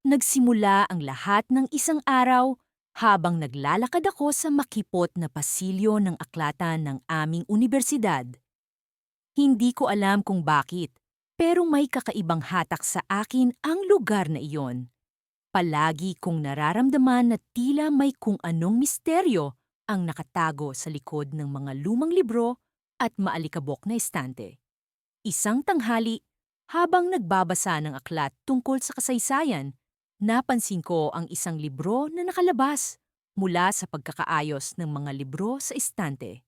Nagsimula ang lahat ng isang araw habang naglalakad ako sa makipot na pasilyo ng aklatan ng aming unibersidad. Hindi ko alam kung bakit, pero may kakaibang hatak sa akin ang lugar na iyon. Palagi kong nararamdaman na tila may kung anong misteryo ang nakatago sa likod ng mga lumang libro at maalikabok na estante. Isang tanghali, habang nagbabasa ng aklat tungkol sa kasaysayan, napansin ko ang isang libro na nakalabas mula sa pagkakaayos ng mga libro sa estante.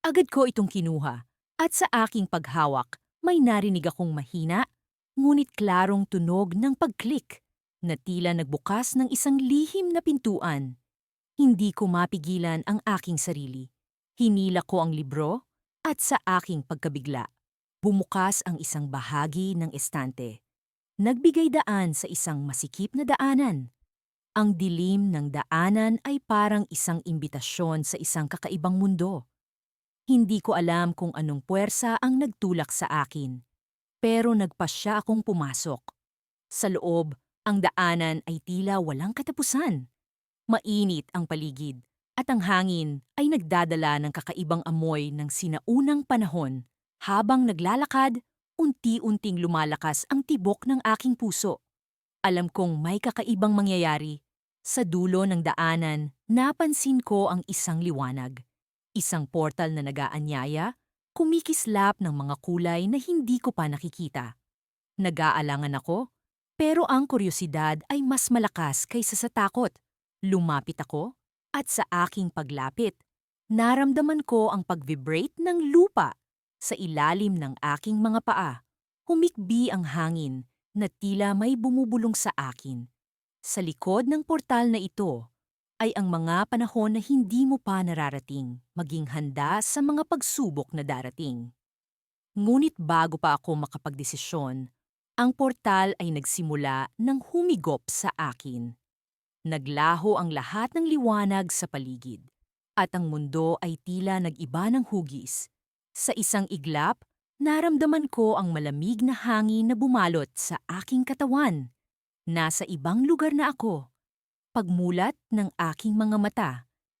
Agad ko itong kinuha at sa aking paghawak may narinig akong mahina ngunit klarong tunog ng pag-click na tila nagbukas ng isang lihim na pintuan. Hindi ko mapigilan ang aking sarili. Hinila ko ang libro at sa aking pagkabigla, bumukas ang isang bahagi ng estante. Nagbigay daan sa isang masikip na daanan. Ang dilim ng daanan ay parang isang imbitasyon sa isang kakaibang mundo. Hindi ko alam kung anong puwersa ang nagtulak sa akin, pero nagpasya akong pumasok. Sa loob, ang daanan ay tila walang katapusan. Mainit ang paligid, at ang hangin ay nagdadala ng kakaibang amoy ng sinaunang panahon. Habang naglalakad, unti-unting lumalakas ang tibok ng aking puso. Alam kong may kakaibang mangyayari. Sa dulo ng daanan, napansin ko ang isang liwanag. Isang portal na nagaanyaya, kumikislap ng mga kulay na hindi ko pa nakikita. Nag-aalangan ako, pero ang kuryosidad ay mas malakas kaysa sa takot. Lumapit ako, at sa aking paglapit, naramdaman ko ang pag-vibrate ng lupa sa ilalim ng aking mga paa. Humikbi ang hangin na tila may bumubulong sa akin. Sa likod ng portal na ito ay ang mga panahon na hindi mo pa nararating, maging handa sa mga pagsubok na darating. Ngunit bago pa ako makapagdesisyon, ang portal ay nagsimula ng humigop sa akin. Naglaho ang lahat ng liwanag sa paligid, at ang mundo ay tila nag-iba ng hugis. Sa isang iglap, naramdaman ko ang malamig na hangin na bumalot sa aking katawan. Nasa ibang lugar na ako. Pagmulat ng aking mga mata,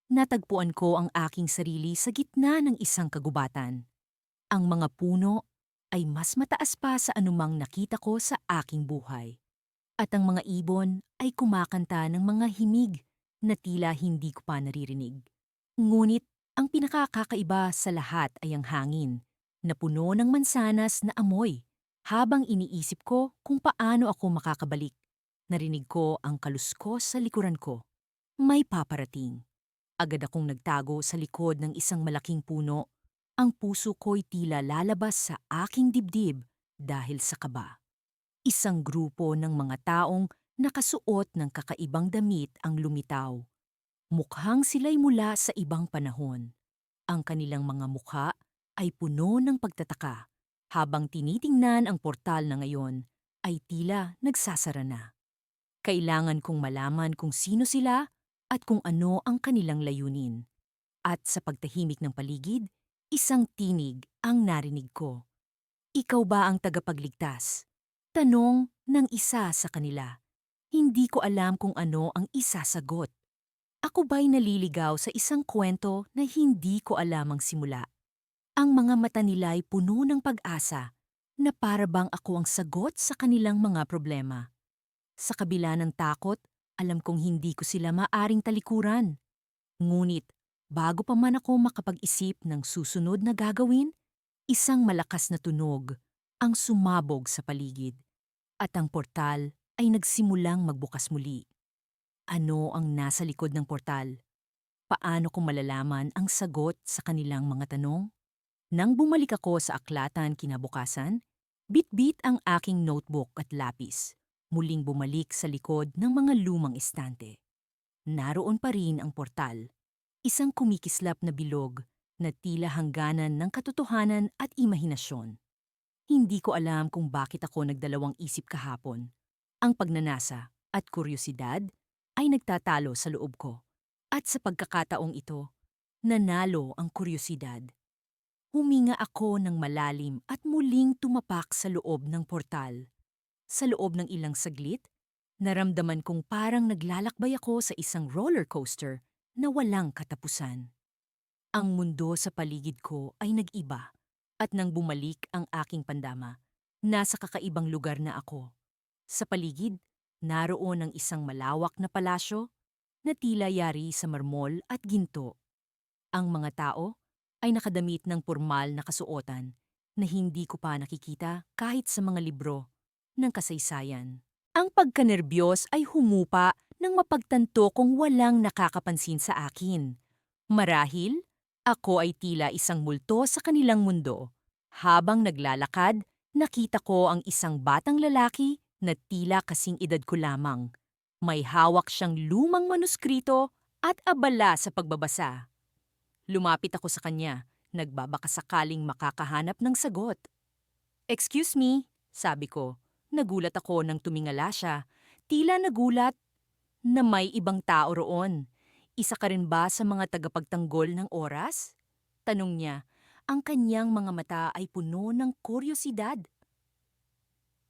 natagpuan ko ang aking sarili sa gitna ng isang kagubatan. Ang mga puno ay mas mataas pa sa anumang nakita ko sa aking buhay. At ang mga ibon ay kumakanta ng mga himig na tila hindi ko pa naririnig. Ngunit ang pinakakakaiba sa lahat ay ang hangin, na puno ng mansanas na amoy. Habang iniisip ko kung paano ako makakabalik, narinig ko ang kaluskos sa likuran ko. May paparating. Agad akong nagtago sa likod ng isang malaking puno. Ang puso ko'y tila lalabas sa aking dibdib dahil sa kaba. Isang grupo ng mga taong nakasuot ng kakaibang damit ang lumitaw. Mukhang sila'y mula sa ibang panahon. Ang kanilang mga mukha ay puno ng pagtataka. Habang tinitingnan ang portal na ngayon, ay tila nagsasara na. Kailangan kong malaman kung sino sila at kung ano ang kanilang layunin. At sa pagtahimik ng paligid, isang tinig ang narinig ko. Ikaw ba ang tagapagligtas? Tanong ng isa sa kanila. Hindi ko alam kung ano ang isasagot. Ako ba'y naliligaw sa isang kwento na hindi ko alam ang simula? Ang mga mata nila'y puno ng pag-asa na para bang ako ang sagot sa kanilang mga problema. Sa kabila ng takot, alam kong hindi ko sila maaring talikuran. Ngunit, bago pa man ako makapag-isip ng susunod na gagawin, isang malakas na tunog ang sumabog sa paligid at ang portal ay nagsimulang magbukas muli. Ano ang nasa likod ng portal? Paano ko malalaman ang sagot sa kanilang mga tanong? Nang bumalik ako sa aklatan kinabukasan, bitbit ang aking notebook at lapis. Muling bumalik sa likod ng mga lumang estante. Naroon pa rin ang portal, isang kumikislap na bilog na tila hangganan ng katotohanan at imahinasyon. Hindi ko alam kung bakit ako nagdalawang isip kahapon. Ang pagnanasa at kuryosidad ay nagtatalo sa loob ko. At sa pagkakataong ito, nanalo ang kuryosidad. Huminga ako ng malalim at muling tumapak sa loob ng portal. Sa loob ng ilang saglit, Naramdaman kong parang naglalakbay ako sa isang roller coaster na walang katapusan. Ang mundo sa paligid ko ay nag-iba at nang bumalik ang aking pandama, nasa kakaibang lugar na ako. Sa paligid, naroon ang isang malawak na palasyo na tila yari sa marmol at ginto. Ang mga tao ay nakadamit ng pormal na kasuotan na hindi ko pa nakikita kahit sa mga libro ng kasaysayan. Ang pagkanerbiyos ay humupa nang mapagtanto kong walang nakakapansin sa akin. Marahil, ako ay tila isang multo sa kanilang mundo. Habang naglalakad, nakita ko ang isang batang lalaki na tila kasing edad ko lamang. May hawak siyang lumang manuskrito at abala sa pagbabasa. Lumapit ako sa kanya, nagbabakasakaling makakahanap ng sagot. "Excuse me," sabi ko. Nagulat ako nang tumingala siya. Tila nagulat na may ibang tao roon. "Isa ka rin ba sa mga tagapagtanggol ng oras?" Tanong niya. Ang kanyang mga mata ay puno ng kuryosidad.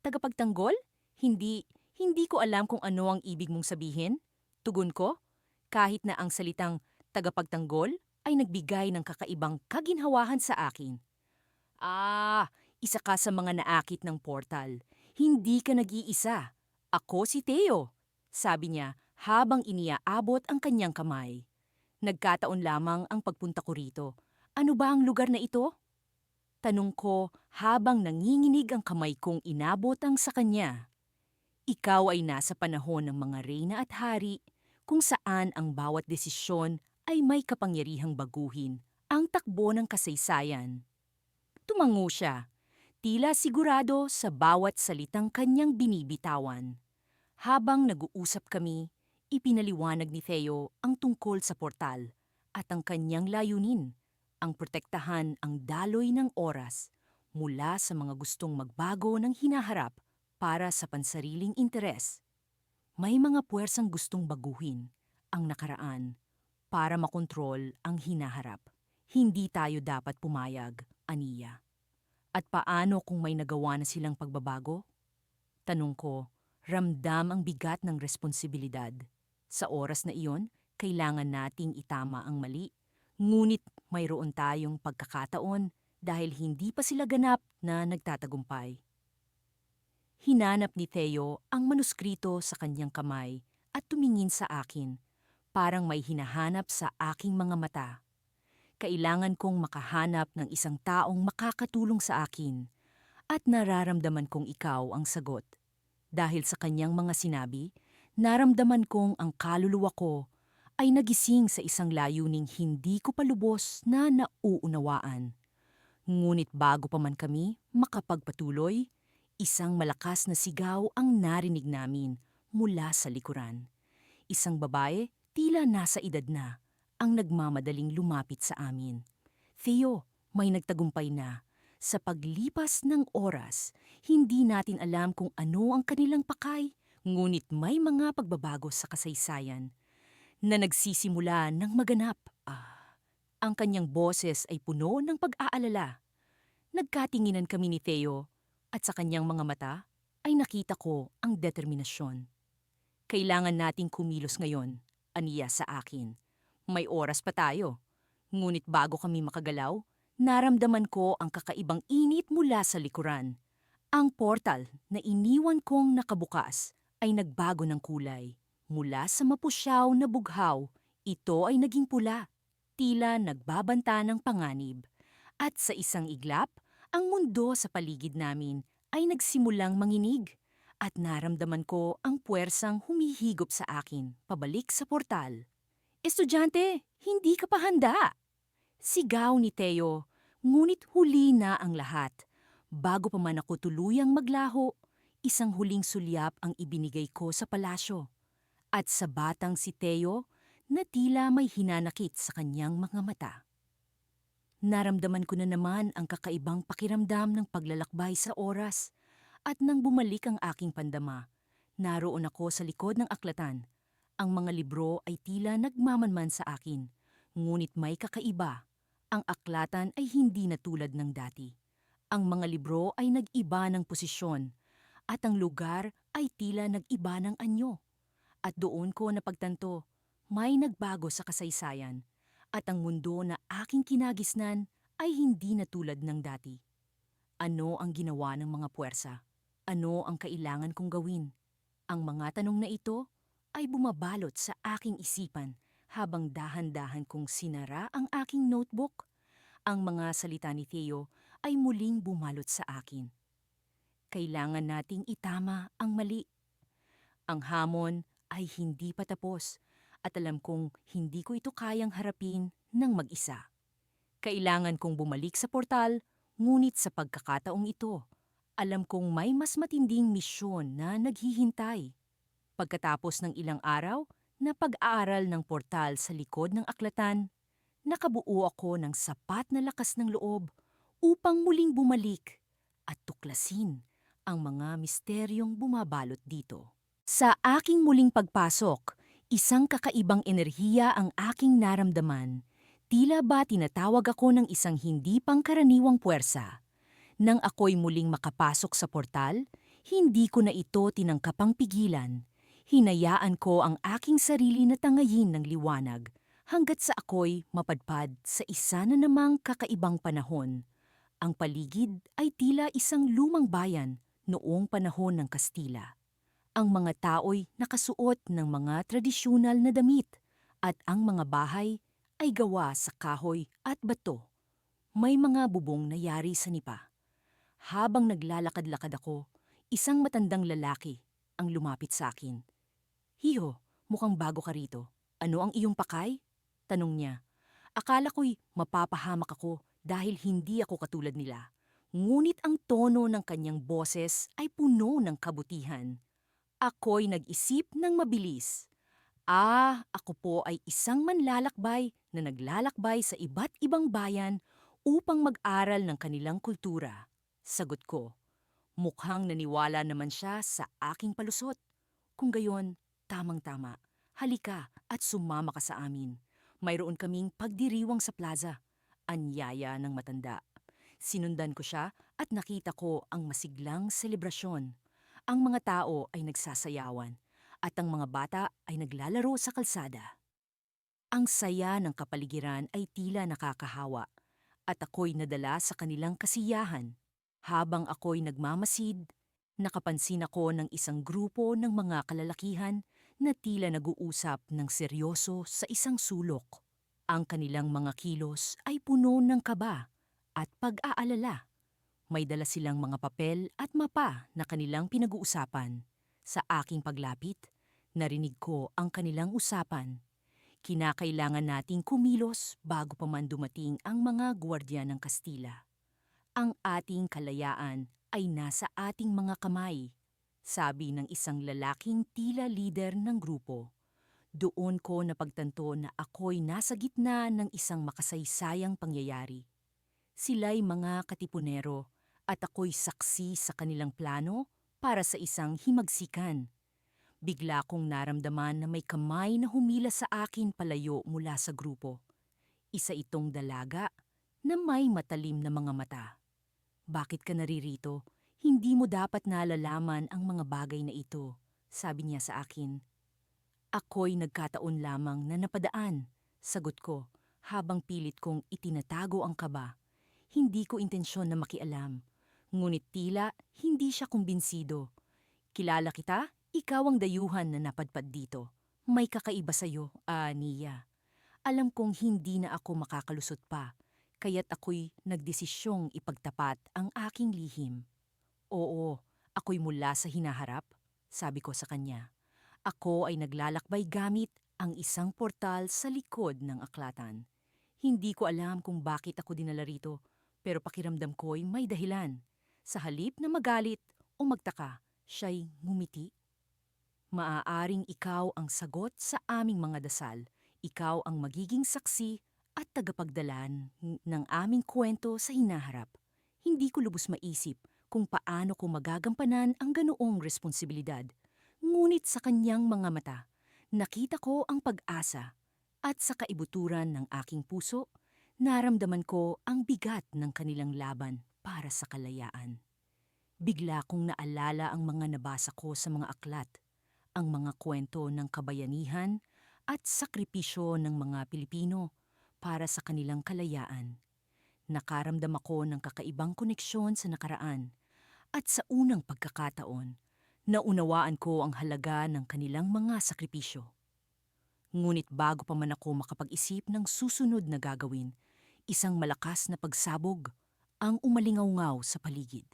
"Tagapagtanggol? Hindi ko alam kung ano ang ibig mong sabihin." Tugon ko, kahit na ang salitang tagapagtanggol ay nagbigay ng kakaibang kaginhawahan sa akin. "Ah, isa ka sa mga naakit ng portal. Hindi ka nag-iisa. Ako si Theo," sabi niya habang iniaabot ang kanyang kamay. "Nagkataon lamang ang pagpunta ko rito. Ano ba ang lugar na ito?" Tanong ko habang nanginginig ang kamay kong inabot ang sa kanya. "Ikaw ay nasa panahon ng mga reyna at hari, kung saan ang bawat desisyon ay may kapangyarihang baguhin ang takbo ng kasaysayan." Tumango siya, tila sigurado sa bawat salitang kanyang binibitawan. Habang nag-uusap kami, ipinaliwanag ni Theo ang tungkol sa portal at ang kanyang layunin, ang protektahan ang daloy ng oras mula sa mga gustong magbago ng hinaharap para sa pansariling interes. May mga puwersang gustong baguhin ang nakaraan para makontrol ang hinaharap. Hindi tayo dapat pumayag, aniya. At paano kung may nagawa na silang pagbabago? Tanong ko, ramdam ang bigat ng responsibilidad. Sa oras na iyon, kailangan nating itama ang mali. Ngunit mayroon tayong pagkakataon dahil hindi pa sila ganap na nagtatagumpay. Hinanap ni Theo ang manuskrito sa kanyang kamay at tumingin sa akin, parang may hinahanap sa aking mga mata. Kailangan kong makahanap ng isang taong makakatulong sa akin at nararamdaman kong ikaw ang sagot. Dahil sa kanyang mga sinabi, naramdaman kong ang kaluluwa ko ay nagising sa isang layuning hindi ko palubos na nauunawaan. Ngunit bago pa man kami makapagpatuloy, isang malakas na sigaw ang narinig namin mula sa likuran. Isang babae, tila nasa edad na, ang nagmamadaling lumapit sa amin. "Theo, may nagtagumpay na. Sa paglipas ng oras, hindi natin alam kung ano ang kanilang pakay, ngunit may mga pagbabago sa kasaysayan na nagsisimula ng maganap." Ang kanyang boses ay puno ng pag-aalala. Nagkatinginan kami ni Theo at sa kanyang mga mata ay nakita ko ang determinasyon. "Kailangan nating kumilos ngayon," aniya sa akin. "May oras pa tayo." Ngunit bago kami makagalaw, naramdaman ko ang kakaibang init mula sa likuran. Ang portal na iniwan kong nakabukas ay nagbago ng kulay. Mula sa mapusyaw na bughaw, ito ay naging pula, tila nagbabanta ng panganib. At sa isang iglap, ang mundo sa paligid namin ay nagsimulang manginig at naramdaman ko ang puwersang humihigop sa akin pabalik sa portal. "Estudyante, hindi ka pa handa!" Sigaw ni Theo, ngunit huli na ang lahat. Bago pa man ako tuluyang maglaho, isang huling sulyap ang ibinigay ko sa palasyo. At sa batang si Theo, na tila may hinanakit sa kanyang mga mata. Naramdaman ko na naman ang kakaibang pakiramdam ng paglalakbay sa oras. At nang bumalik ang aking pandama, naroon ako sa likod ng aklatan. Ang mga libro ay tila nagmamanman sa akin, ngunit may kakaiba. Ang aklatan ay hindi na tulad ng dati. Ang mga libro ay nag-iba ng posisyon at ang lugar ay tila nag-iba ng anyo. At doon ko napagtanto, may nagbago sa kasaysayan at ang mundo na aking kinagisnan ay hindi na tulad ng dati. Ano ang ginawa ng mga puwersa? Ano ang kailangan kong gawin? Ang mga tanong na ito ay bumabalot sa aking isipan habang dahan-dahan kong sinara ang aking notebook. Ang mga salita ni Theo ay muling bumalot sa akin. Kailangan nating itama ang mali. Ang hamon ay hindi pa tapos at alam kong hindi ko ito kayang harapin ng mag-isa. Kailangan kong bumalik sa portal, ngunit sa pagkakataong ito, alam kong may mas matinding misyon na naghihintay. Pagkatapos ng ilang araw na pag-aaral ng portal sa likod ng aklatan, nakabuo ako ng sapat na lakas ng loob upang muling bumalik at tuklasin ang mga misteryong bumabalot dito. Sa aking muling pagpasok, isang kakaibang enerhiya ang aking naramdaman. Tila ba tinatawag ako ng isang hindi pangkaraniwang puwersa. Nang ako'y muling makapasok sa portal, hindi ko na ito tinangkapang pigilan. Hinayaan ko ang aking sarili na tangayin ng liwanag hanggat sa ako'y mapadpad sa isa na namang kakaibang panahon. Ang paligid ay tila isang lumang bayan noong panahon ng Kastila. Ang mga tao'y nakasuot ng mga tradisyonal na damit at ang mga bahay ay gawa sa kahoy at bato. May mga bubong na yari sa nipa. Habang naglalakad-lakad ako, isang matandang lalaki ang lumapit sa akin. "Hiho, mukhang bago ka rito. Ano ang iyong pakay?" Tanong niya. Akala ko'y mapapahamak ako dahil hindi ako katulad nila. Ngunit ang tono ng kanyang boses ay puno ng kabutihan. Ako'y nag-isip ng mabilis. Ako po ay isang manlalakbay na naglalakbay sa iba't ibang bayan upang mag-aral ng kanilang kultura. Sagot ko. Mukhang naniwala naman siya sa aking palusot. Kung gayon, tamang-tama. Halika at sumama ka sa amin. Mayroon kaming pagdiriwang sa plaza. Anyaya ng matanda. Sinundan ko siya at nakita ko ang masiglang selebrasyon. Ang mga tao ay nagsasayawan at ang mga bata ay naglalaro sa kalsada. Ang saya ng kapaligiran ay tila nakakahawa at ako'y nadala sa kanilang kasiyahan. Habang ako'y nagmamasid, nakapansin ako ng isang grupo ng mga kalalakihan na tila nag-uusap ng seryoso sa isang sulok. Ang kanilang mga kilos ay puno ng kaba at pag-aalala. May dala silang mga papel at mapa na kanilang pinag-uusapan. Sa aking paglapit, narinig ko ang kanilang usapan. Kinakailangan nating kumilos bago pa man dumating ang mga gwardiya ng Kastila. Ang ating kalayaan ay nasa ating mga kamay, sabi ng isang lalaking tila lider ng grupo. Doon ko napagtanto na ako'y nasa gitna ng isang makasaysayang pangyayari. Sila'y mga katipunero at ako'y saksi sa kanilang plano para sa isang himagsikan. Bigla kong naramdaman na may kamay na humila sa akin palayo mula sa grupo. Isa itong dalaga na may matalim na mga mata. "Bakit ka naririto? Hindi mo dapat nalalaman ang mga bagay na ito," sabi niya sa akin. Ako'y nagkataon lamang na napadaan, sagot ko, habang pilit kong itinatago ang kaba. Hindi ko intensyon na makialam, ngunit tila hindi siya kumbinsido. "Kilala kita? Ikaw ang dayuhan na napadpad dito. May kakaiba sa'yo, Nia. Alam kong hindi na ako makakalusot pa, kaya't ako'y nagdesisyong ipagtapat ang aking lihim." "Oo, ako'y mula sa hinaharap," sabi ko sa kanya. Ako ay naglalakbay gamit ang isang portal sa likod ng aklatan. Hindi ko alam kung bakit ako dinala rito, pero pakiramdam ko'y may dahilan. Sa halip na magalit o magtaka, siya'y ngumiti. "Maaaring ikaw ang sagot sa aming mga dasal. Ikaw ang magiging saksi at tagapagdalan ng aming kwento sa hinaharap." Hindi ko lubos maisip kung paano ko magagampanan ang ganoong responsibilidad. Ngunit sa kanyang mga mata, nakita ko ang pag-asa at sa kaibuturan ng aking puso, naramdaman ko ang bigat ng kanilang laban para sa kalayaan. Bigla kong naalala ang mga nabasa ko sa mga aklat, ang mga kwento ng kabayanihan at sakripisyo ng mga Pilipino para sa kanilang kalayaan. Nakaramdam ako ng kakaibang koneksyon sa nakaraan at sa unang pagkakataon, naunawaan ko ang halaga ng kanilang mga sakripisyo. Ngunit bago pa man ako makapag-isip ng susunod na gagawin, isang malakas na pagsabog ang umalingaw sa paligid.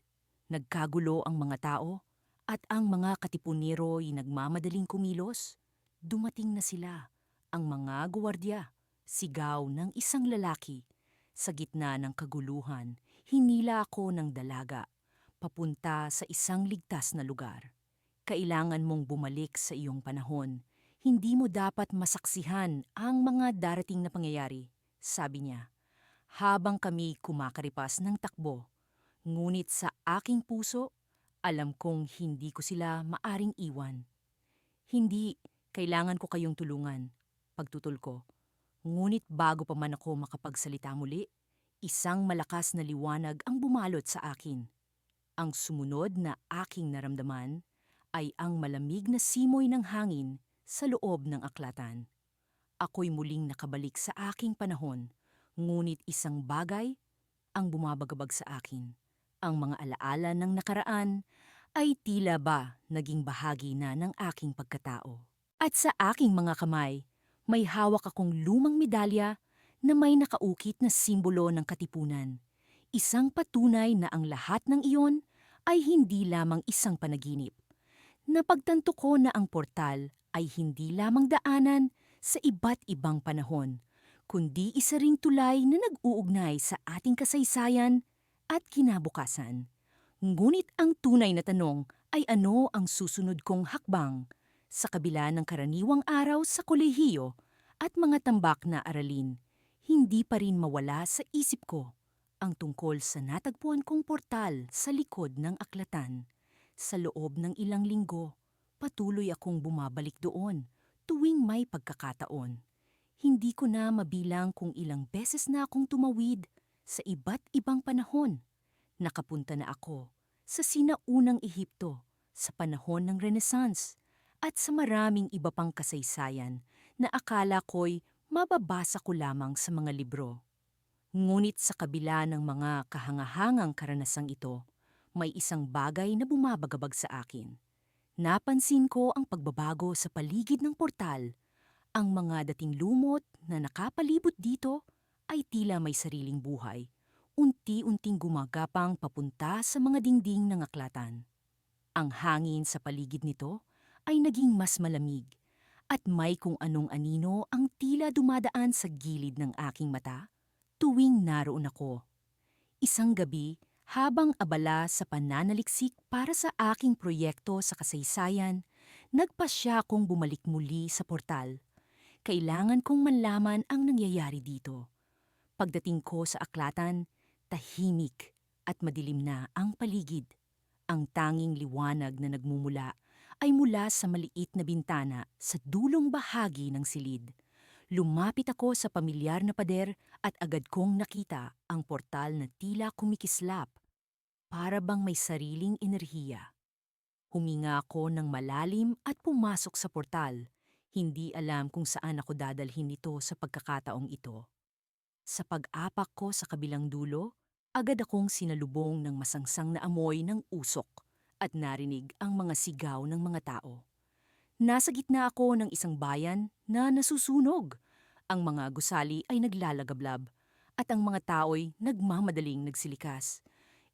Nagkagulo ang mga tao at ang mga katipunero ay nagmamadaling kumilos. Dumating na sila, ang mga guwardiya, sigaw ng isang lalaki. Sa gitna ng kaguluhan, hinila ako ng dalaga, papunta sa isang ligtas na lugar. Kailangan mong bumalik sa iyong panahon. Hindi mo dapat masaksihan ang mga darating na pangyayari, sabi niya. Habang kami kumakaripas ng takbo, ngunit sa aking puso, alam kong hindi ko sila maaring iwan. Hindi, kailangan ko kayong tulungan, pagtutol ko. Ngunit bago pa man ako makapagsalita muli, isang malakas na liwanag ang bumalot sa akin. Ang sumunod na aking naramdaman ay ang malamig na simoy ng hangin sa loob ng aklatan. Ako'y muling nakabalik sa aking panahon, ngunit isang bagay ang bumabagabag sa akin. Ang mga alaala ng nakaraan ay tila ba naging bahagi na ng aking pagkatao. At sa aking mga kamay, may hawak akong lumang medalya na may nakaukit na simbolo ng katipunan. Isang patunay na ang lahat ng iyon ay hindi lamang isang panaginip. Napagtanto ko na ang portal ay hindi lamang daanan sa iba't ibang panahon, kundi isa ring tulay na nag-uugnay sa ating kasaysayan at kinabukasan. Ngunit ang tunay na tanong ay ano ang susunod kong hakbang sa kabila ng karaniwang araw sa kolehiyo at mga tambak na aralin. Hindi pa rin mawala sa isip ko ang tungkol sa natagpuan kong portal sa likod ng aklatan. Sa loob ng ilang linggo, patuloy akong bumabalik doon tuwing may pagkakataon. Hindi ko na mabilang kung ilang beses na akong tumawid sa iba't ibang panahon. Nakapunta na ako sa sinaunang Ehipto, sa panahon ng Renaissance, at sa maraming iba pang kasaysayan na akala ko'y mababasa ko lamang sa mga libro. Ngunit sa kabila ng mga kahangahangang karanasang ito, may isang bagay na bumabagabag sa akin. Napansin ko ang pagbabago sa paligid ng portal. Ang mga dating lumot na nakapalibot dito ay tila may sariling buhay. Unti-unting gumagapang papunta sa mga dingding ng aklatan. Ang hangin sa paligid nito ay naging mas malamig at may kung anong anino ang tila dumadaan sa gilid ng aking mata tuwing naroon ako. Isang gabi, habang abala sa pananaliksik para sa aking proyekto sa kasaysayan, nagpasya akong bumalik muli sa portal. Kailangan kong manlaman ang nangyayari dito. Pagdating ko sa aklatan, tahimik at madilim na ang paligid. Ang tanging liwanag na nagmumula ay mula sa maliit na bintana sa dulong bahagi ng silid. Lumapit ako sa pamilyar na pader at agad kong nakita ang portal na tila kumikislap, para bang may sariling enerhiya. Huminga ako ng malalim at pumasok sa portal. Hindi alam kung saan ako dadalhin nito sa pagkakataong ito. Sa pag-apak ko sa kabilang dulo, agad akong sinalubong ng masangsang na amoy ng usok at narinig ang mga sigaw ng mga tao. Nasa gitna ako ng isang bayan na nasusunog. Ang mga gusali ay naglalagablab at ang mga tao'y nagmamadaling nagsilikas.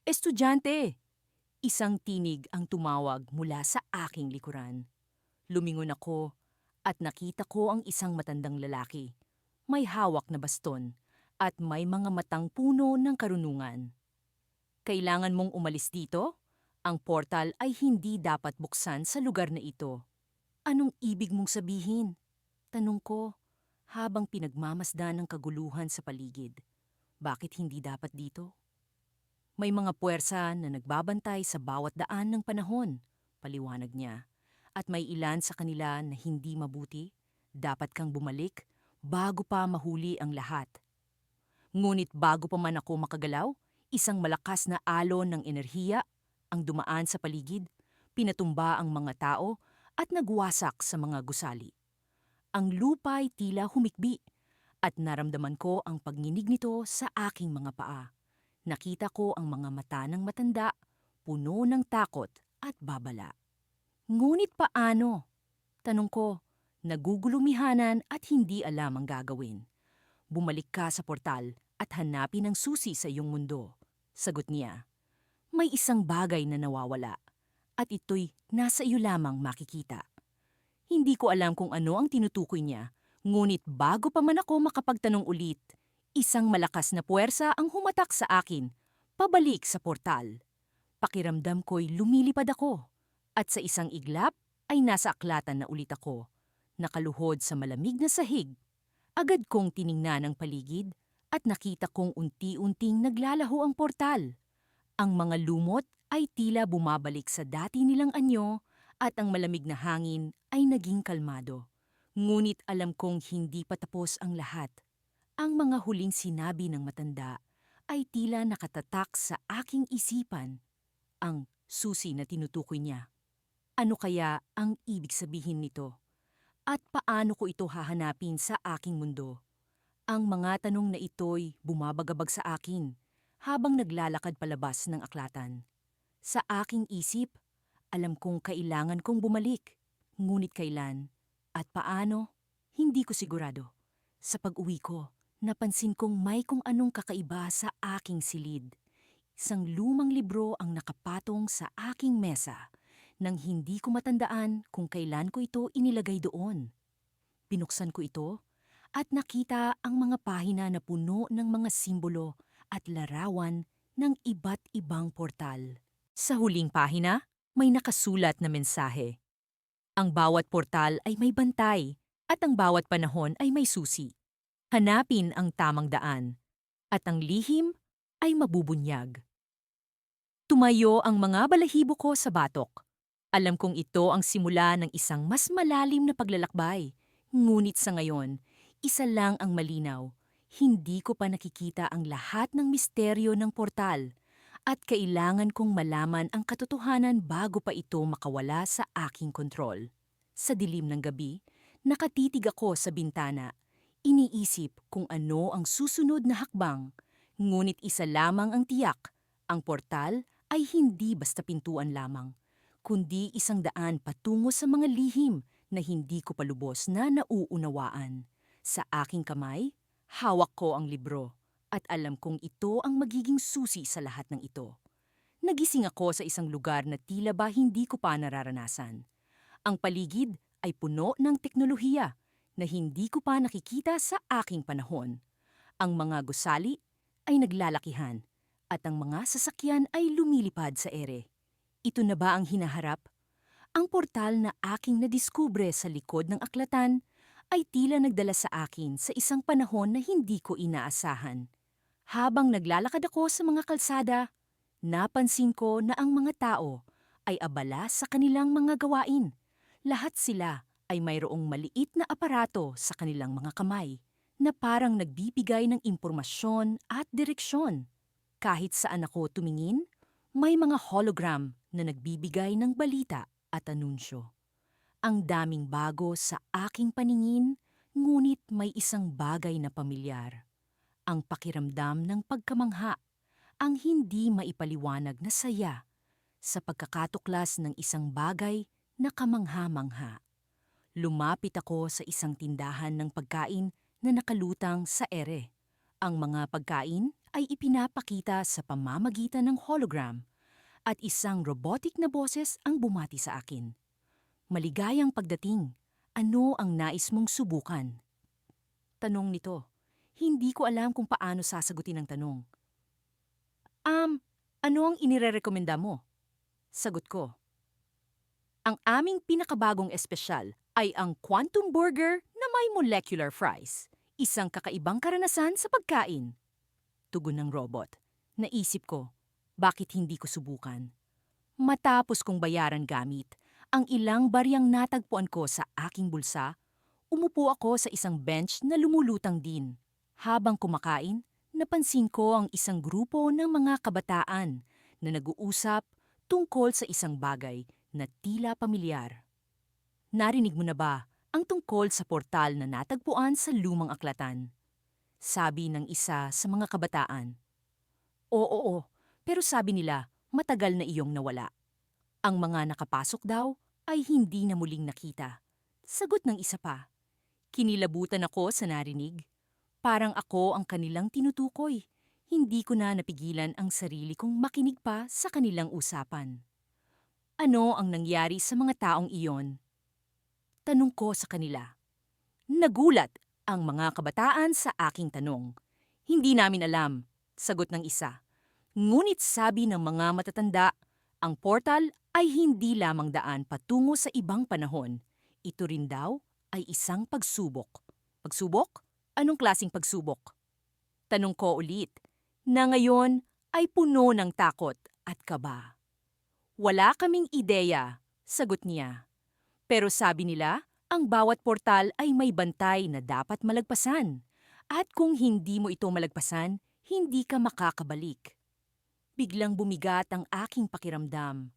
Estudyante! Isang tinig ang tumawag mula sa aking likuran. Lumingon ako at nakita ko ang isang matandang lalaki. May hawak na baston at may mga matang puno ng karunungan. Kailangan mong umalis dito? Ang portal ay hindi dapat buksan sa lugar na ito. Anong ibig mong sabihin? Tanong ko, habang pinagmamasdan ng kaguluhan sa paligid. Bakit hindi dapat dito? May mga puwersa na nagbabantay sa bawat daan ng panahon, paliwanag niya. At may ilan sa kanila na hindi mabuti. Dapat kang bumalik bago pa mahuli ang lahat. Ngunit bago pa man ako makagalaw, isang malakas na alon ng enerhiya ang dumaan sa paligid, pinatumba ang mga tao at nagwasak sa mga gusali. Ang lupa'y tila humikbi at naramdaman ko ang pagninig nito sa aking mga paa. Nakita ko ang mga mata ng matanda, puno ng takot at babala. Ngunit paano? Tanong ko, nagugulumihanan at hindi alam ang gagawin. Bumalik ka sa portal at hanapin ang susi sa iyong mundo. Sagot niya, may isang bagay na nawawala at ito'y nasa iyo lamang makikita. Hindi ko alam kung ano ang tinutukoy niya, ngunit bago pa man ako makapagtanong ulit, isang malakas na puwersa ang humatak sa akin, pabalik sa portal. Pakiramdam ko'y lumilipad ako, at sa isang iglap ay nasa aklatan na ulit ako, nakaluhod sa malamig na sahig. Agad kong tiningnan ang paligid at nakita kong unti-unting naglalaho ang portal. Ang mga lumot ay tila bumabalik sa dati nilang anyo at ang malamig na hangin ay naging kalmado. Ngunit alam kong hindi pa tapos ang lahat. Ang mga huling sinabi ng matanda ay tila nakatatak sa aking isipan. Ang susi na tinutukoy niya. Ano kaya ang ibig sabihin nito? At paano ko ito hahanapin sa aking mundo? Ang mga tanong na ito'y bumabagabag sa akin habang naglalakad palabas ng aklatan. Sa aking isip, alam kong kailangan kong bumalik. Ngunit kailan at paano, hindi ko sigurado. Sa pag-uwi ko, napansin kong may kung anong kakaiba sa aking silid. Isang lumang libro ang nakapatong sa aking mesa nang hindi ko matandaan kung kailan ko ito inilagay doon. Binuksan ko ito at nakita ang mga pahina na puno ng mga simbolo at larawan ng iba't ibang portal. Sa huling pahina, may nakasulat na mensahe. Ang bawat portal ay may bantay at ang bawat panahon ay may susi. Hanapin ang tamang daan at ang lihim ay mabubunyag. Tumayo ang mga balahibo ko sa batok. Alam kong ito ang simula ng isang mas malalim na paglalakbay. Ngunit sa ngayon, isa lang ang malinaw. Hindi ko pa nakikita ang lahat ng misteryo ng portal at kailangan kong malaman ang katotohanan bago pa ito makawala sa aking kontrol. Sa dilim ng gabi, nakatitig ako sa bintana. Iniisip kung ano ang susunod na hakbang. Ngunit isa lamang ang tiyak, ang portal ay hindi basta pintuan lamang, kundi isang daan patungo sa mga lihim na hindi ko palubos na nauunawaan. Sa aking kamay, hawak ko ang libro at alam kong ito ang magiging susi sa lahat ng ito. Nagising ako sa isang lugar na tila ba hindi ko pa nararanasan. Ang paligid ay puno ng teknolohiya na hindi ko pa nakikita sa aking panahon. Ang mga gusali ay naglalakihan at ang mga sasakyan ay lumilipad sa ere. Ito na ba ang hinaharap? Ang portal na aking nadiskubre sa likod ng aklatan ay tila nagdala sa akin sa isang panahon na hindi ko inaasahan. Habang naglalakad ako sa mga kalsada, napansin ko na ang mga tao ay abala sa kanilang mga gawain. Lahat sila ay mayroong maliit na aparato sa kanilang mga kamay na parang nagbibigay ng impormasyon at direksyon. Kahit saan ako tumingin, may mga hologram na nagbibigay ng balita at anunsyo. Ang daming bago sa aking paningin, ngunit may isang bagay na pamilyar. Ang pakiramdam ng pagkamangha, ang hindi maipaliwanag na saya sa pagkakatuklas ng isang bagay na kamangha-mangha. Lumapit ako sa isang tindahan ng pagkain na nakalutang sa ere. Ang mga pagkain ay ipinapakita sa pamamagitan ng hologram at isang robotic na boses ang bumati sa akin. Maligayang pagdating, ano ang nais mong subukan? Tanong nito. Hindi ko alam kung paano sasagutin ang tanong. Ano ang inirerekomenda mo? Sagot ko. Ang aming pinakabagong espesyal ay ang Quantum Burger na may molecular fries. Isang kakaibang karanasan sa pagkain. Tugon ng robot. Naisip ko, bakit hindi ko subukan? Matapos kong bayaran gamit ang ilang baryang natagpuan ko sa aking bulsa, umupo ako sa isang bench na lumulutang din. Habang kumakain, napansin ko ang isang grupo ng mga kabataan na nag-uusap tungkol sa isang bagay na tila pamilyar. Narinig mo na ba ang tungkol sa portal na natagpuan sa lumang aklatan? Sabi ng isa sa mga kabataan. Oo, pero sabi nila matagal na iyong nawala. Ang mga nakapasok daw ay hindi na muling nakita. Sagot ng isa pa. Kinilabutan ako sa narinig. Parang ako ang kanilang tinutukoy. Hindi ko na napigilan ang sarili kong makinig pa sa kanilang usapan. Ano ang nangyari sa mga taong iyon? Tanong ko sa kanila. Nagulat ang mga kabataan sa aking tanong. Hindi namin alam, sagot ng isa. Ngunit sabi ng mga matatanda, ang portal ay hindi lamang daan patungo sa ibang panahon. Ito rin daw ay isang pagsubok. Pagsubok? Anong klasing pagsubok? Tanong ko ulit, na ngayon ay puno ng takot at kaba. Wala kaming ideya, sagot niya. Pero sabi nila, ang bawat portal ay may bantay na dapat malagpasan. At kung hindi mo ito malagpasan, hindi ka makakabalik. Biglang bumigat ang aking pakiramdam.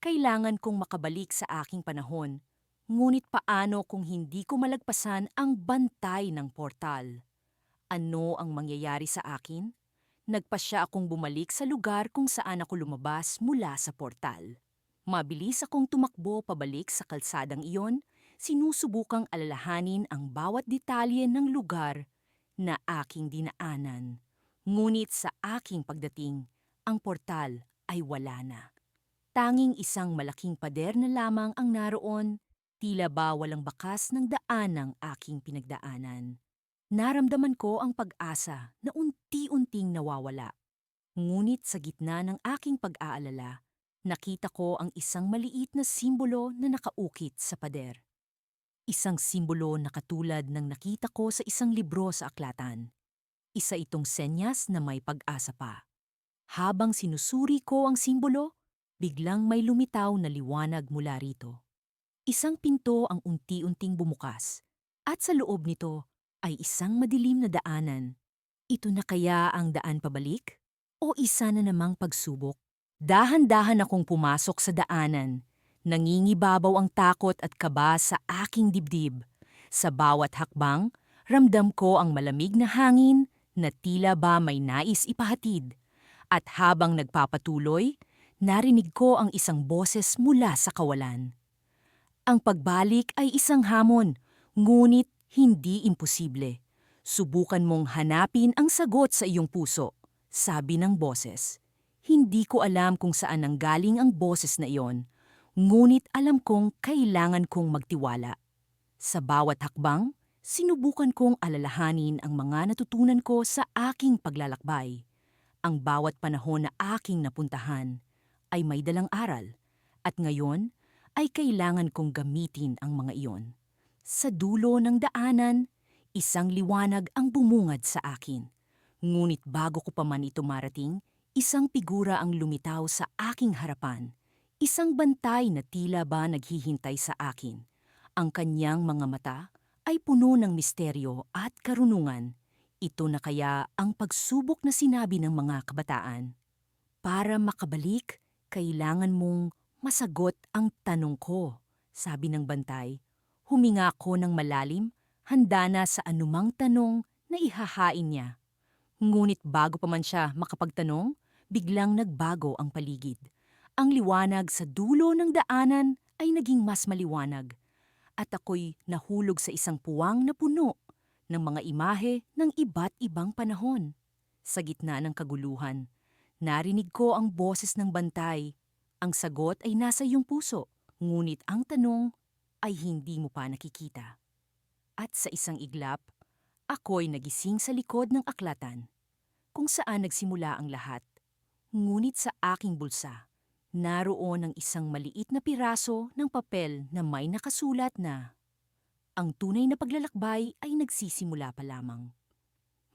Kailangan kong makabalik sa aking panahon. Ngunit paano kung hindi ko malagpasan ang bantay ng portal? Ano ang mangyayari sa akin? Nagpasya akong bumalik sa lugar kung saan ako lumabas mula sa portal. Mabilis akong tumakbo pabalik sa kalsadang iyon, sinusubukang alalahanin ang bawat detalye ng lugar na aking dinaanan. Ngunit sa aking pagdating, ang portal ay wala na. Tanging isang malaking pader na lamang ang naroon, tila ba walang bakas ng daan ng aking pinagdaanan. Naramdaman ko ang pag-asa na unti-unting nawawala. Ngunit sa gitna ng aking pag-aalala, nakita ko ang isang maliit na simbolo na nakaukit sa pader. Isang simbolo na katulad ng nakita ko sa isang libro sa aklatan. Isa itong senyas na may pag-asa pa. Habang sinusuri ko ang simbolo, biglang may lumitaw na liwanag mula rito. Isang pinto ang unti-unting bumukas, at sa loob nito ay isang madilim na daanan. Ito na kaya ang daan pabalik? O isa na namang pagsubok? Dahan-dahan akong pumasok sa daanan. Nangingibabaw ang takot at kaba sa aking dibdib. Sa bawat hakbang, ramdam ko ang malamig na hangin na tila ba may nais ipahatid. At habang nagpapatuloy, narinig ko ang isang boses mula sa kawalan. Ang pagbalik ay isang hamon, ngunit hindi imposible. Subukan mong hanapin ang sagot sa iyong puso, sabi ng boses. Hindi ko alam kung saan nanggaling ang boses na iyon, ngunit alam kong kailangan kong magtiwala. Sa bawat hakbang, sinubukan kong alalahanin ang mga natutunan ko sa aking paglalakbay. Ang bawat panahon na aking napuntahan ay may dalang aral, at ngayon ay kailangan kong gamitin ang mga iyon. Sa dulo ng daanan, isang liwanag ang bumungad sa akin. Ngunit bago ko pa man ito marating, isang figura ang lumitaw sa aking harapan. Isang bantay na tila ba naghihintay sa akin. Ang kanyang mga mata ay puno ng misteryo at karunungan. Ito na kaya ang pagsubok na sinabi ng mga kabataan. Para makabalik, kailangan mong masagot ang tanong ko, sabi ng bantay. Huminga ko ng malalim, handa na sa anumang tanong na ihahain niya. Ngunit bago pa man siya makapagtanong, biglang nagbago ang paligid. Ang liwanag sa dulo ng daanan ay naging mas maliwanag, at ako'y nahulog sa isang puwang na puno ng mga imahe ng iba't ibang panahon. Sa gitna ng kaguluhan, narinig ko ang boses ng bantay. Ang sagot ay nasa iyong puso, ngunit ang tanong ay hindi mo pa nakikita. At sa isang iglap, ako'y nagising sa likod ng aklatan, kung saan nagsimula ang lahat. Ngunit sa aking bulsa, naroon ang isang maliit na piraso ng papel na may nakasulat na, "Ang tunay na paglalakbay ay nagsisimula pa lamang."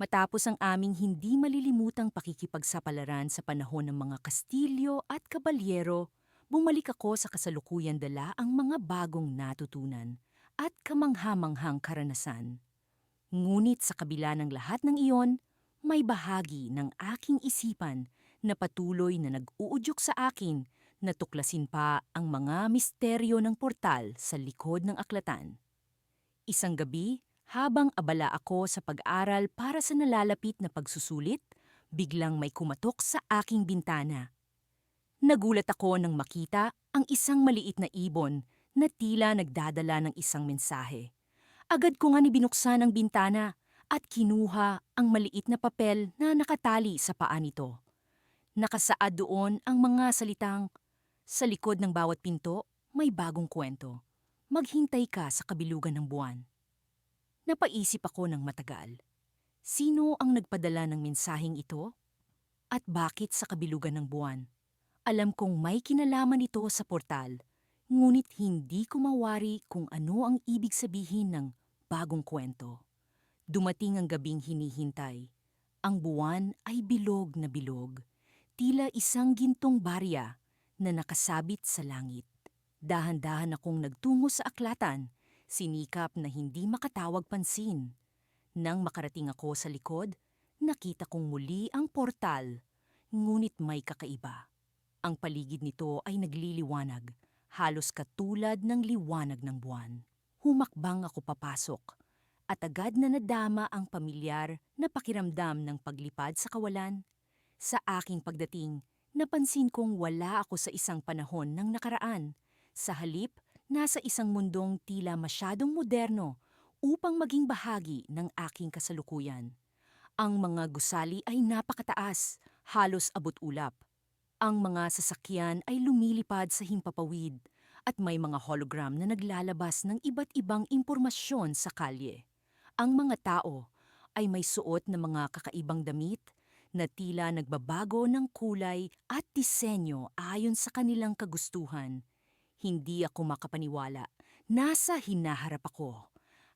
Matapos ang aming hindi malilimutang pakikipagsapalaran sa panahon ng mga Kastilyo at Kabalyero, bumalik ako sa kasalukuyan dala ang mga bagong natutunan at kamangha-manghang karanasan. Ngunit sa kabila ng lahat ng iyon, may bahagi ng aking isipan na patuloy na nag-uudyok sa akin Natuklasin pa ang mga misteryo ng portal sa likod ng aklatan. Isang gabi, habang abala ako sa pag-aral para sa nalalapit na pagsusulit, biglang may kumatok sa aking bintana. Nagulat ako nang makita ang isang maliit na ibon na tila nagdadala ng isang mensahe. Agad ko nga binuksan ang bintana at kinuha ang maliit na papel na nakatali sa paa nito. Nakasaad doon ang mga salitang, "Sa likod ng bawat pinto, may bagong kwento. Maghintay ka sa kabilugan ng buwan." Napaisip ako ng matagal. Sino ang nagpadala ng mensaheng ito? At bakit sa kabilugan ng buwan? Alam kong may kinalaman ito sa portal, ngunit hindi ko mawari kung ano ang ibig sabihin ng bagong kwento. Dumating ang gabing hinihintay. Ang buwan ay bilog na bilog, tila isang gintong barya na nakasabit sa langit. Dahan-dahan akong nagtungo sa aklatan, sinikap na hindi makatawag pansin. Nang makarating ako sa likod, nakita kong muli ang portal, ngunit may kakaiba. Ang paligid nito ay nagliliwanag, halos katulad ng liwanag ng buwan. Humakbang ako papasok, at agad na nadama ang pamilyar na pakiramdam ng paglipad sa kawalan. Sa aking pagdating, napansin kong wala ako sa isang panahon ng nakaraan. Sa halip, nasa isang mundong tila masyadong moderno upang maging bahagi ng aking kasalukuyan. Ang mga gusali ay napakataas, halos abot-ulap. Ang mga sasakyan ay lumilipad sa himpapawid at may mga hologram na naglalabas ng iba't ibang impormasyon sa kalye. Ang mga tao ay may suot na mga kakaibang damit na tila nagbabago ng kulay at disenyo ayon sa kanilang kagustuhan. Hindi ako makapaniwala. Nasa hinaharap ako.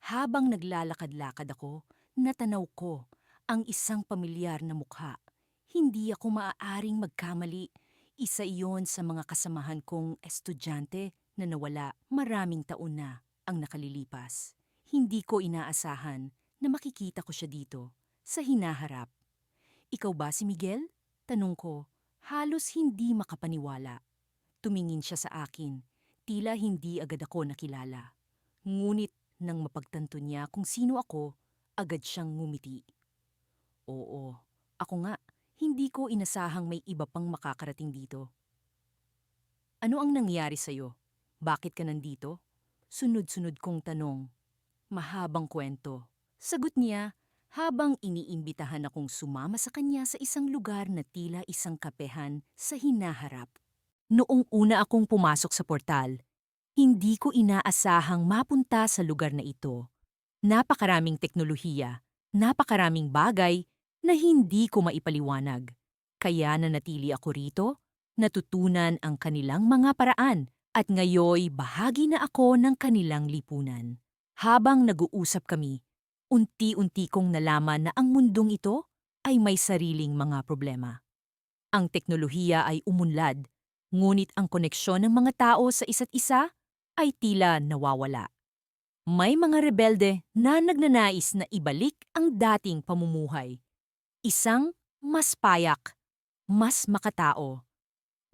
Habang naglalakad-lakad ako, natanaw ko ang isang pamilyar na mukha. Hindi ako maaaring magkamali. Isa iyon sa mga kasamahan kong estudyante na nawala maraming taon na ang nakalilipas. Hindi ko inaasahan na makikita ko siya dito, sa hinaharap. "Ikaw ba si Miguel?" Tanong ko, halos hindi makapaniwala. Tumingin siya sa akin, tila hindi agad ako nakilala. Ngunit nang mapagtanto niya kung sino ako, agad siyang ngumiti. "Oo, ako nga, hindi ko inasahang may iba pang makakarating dito." "Ano ang nangyari sa'yo? Bakit ka nandito?" Sunod-sunod kong tanong. Mahabang kwento. Sagot niya habang iniimbitahan akong sumama sa kanya sa isang lugar na tila isang kapehan sa hinaharap. Noong una akong pumasok sa portal, hindi ko inaasahang mapunta sa lugar na ito. Napakaraming teknolohiya, napakaraming bagay na hindi ko maipaliwanag. Kaya nanatili ako rito, natutunan ang kanilang mga paraan at ngayoy bahagi na ako ng kanilang lipunan. Habang nag-uusap kami, unti-unti kong nalaman na ang mundong ito ay may sariling mga problema. Ang teknolohiya ay umunlad, ngunit ang koneksyon ng mga tao sa isa't isa ay tila nawawala. May mga rebelde na nagnanais na ibalik ang dating pamumuhay. Isang mas payak, mas makatao.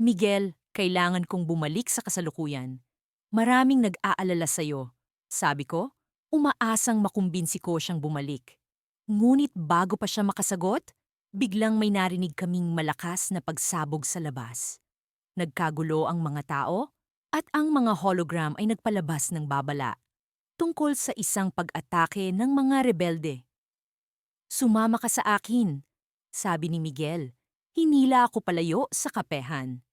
"Miguel, kailangan kong bumalik sa kasalukuyan. Maraming nag-aalala sa'yo." Sabi ko, umaasang makumbinsi ko siyang bumalik. Ngunit bago pa siya makasagot, biglang may narinig kaming malakas na pagsabog sa labas. Nagkagulo ang mga tao at ang mga hologram ay nagpalabas ng babala tungkol sa isang pag-atake ng mga rebelde. "Sumama ka sa akin," sabi ni Miguel. Hinila ako palayo sa kapehan.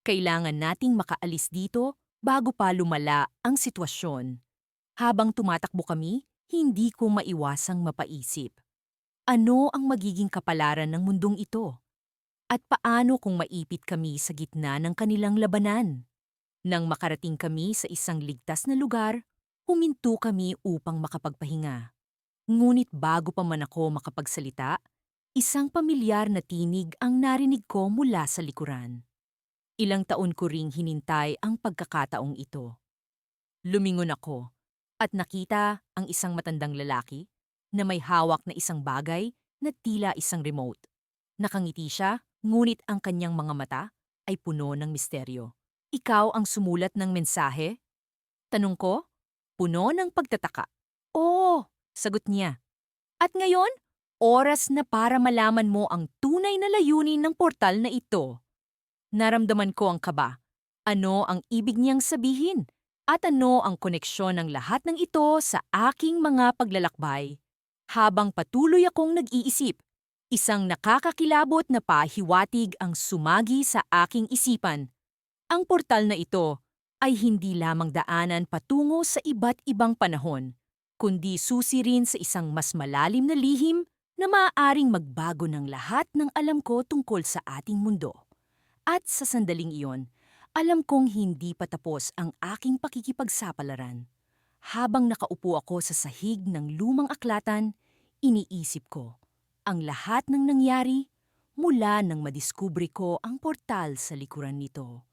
Kailangan nating makaalis dito bago pa lumala ang sitwasyon. Habang tumatakbo kami, hindi ko maiwasang mapaisip. Ano ang magiging kapalaran ng mundong ito? At paano kung maipit kami sa gitna ng kanilang labanan? Nang makarating kami sa isang ligtas na lugar, huminto kami upang makapagpahinga. Ngunit bago pa man ako makapagsalita, isang pamilyar na tinig ang narinig ko mula sa likuran. Ilang taon ko ring hinintay ang pagkakataong ito. Lumingon ako at nakita ang isang matandang lalaki na may hawak na isang bagay na tila isang remote. Nakangiti siya, ngunit ang kanyang mga mata ay puno ng misteryo. Ikaw ang sumulat ng mensahe? Tanong ko, puno ng pagtataka. Oo, sagot niya. At ngayon, oras na para malaman mo ang tunay na layunin ng portal na ito. Naramdaman ko ang kaba. Ano ang ibig niyang sabihin? At ano ang koneksyon ng lahat ng ito sa aking mga paglalakbay? Habang patuloy akong nag-iisip, isang nakakakilabot na pahiwatig ang sumagi sa aking isipan. Ang portal na ito ay hindi lamang daanan patungo sa iba't ibang panahon, kundi susi rin sa isang mas malalim na lihim na maaaring magbago ng lahat ng alam ko tungkol sa ating mundo. At sa sandaling iyon, alam kong hindi pa tapos ang aking pakikipagsapalaran. Habang nakaupo ako sa sahig ng lumang aklatan, iniisip ko ang lahat ng nangyari mula nang madiskubre ko ang portal sa likuran nito.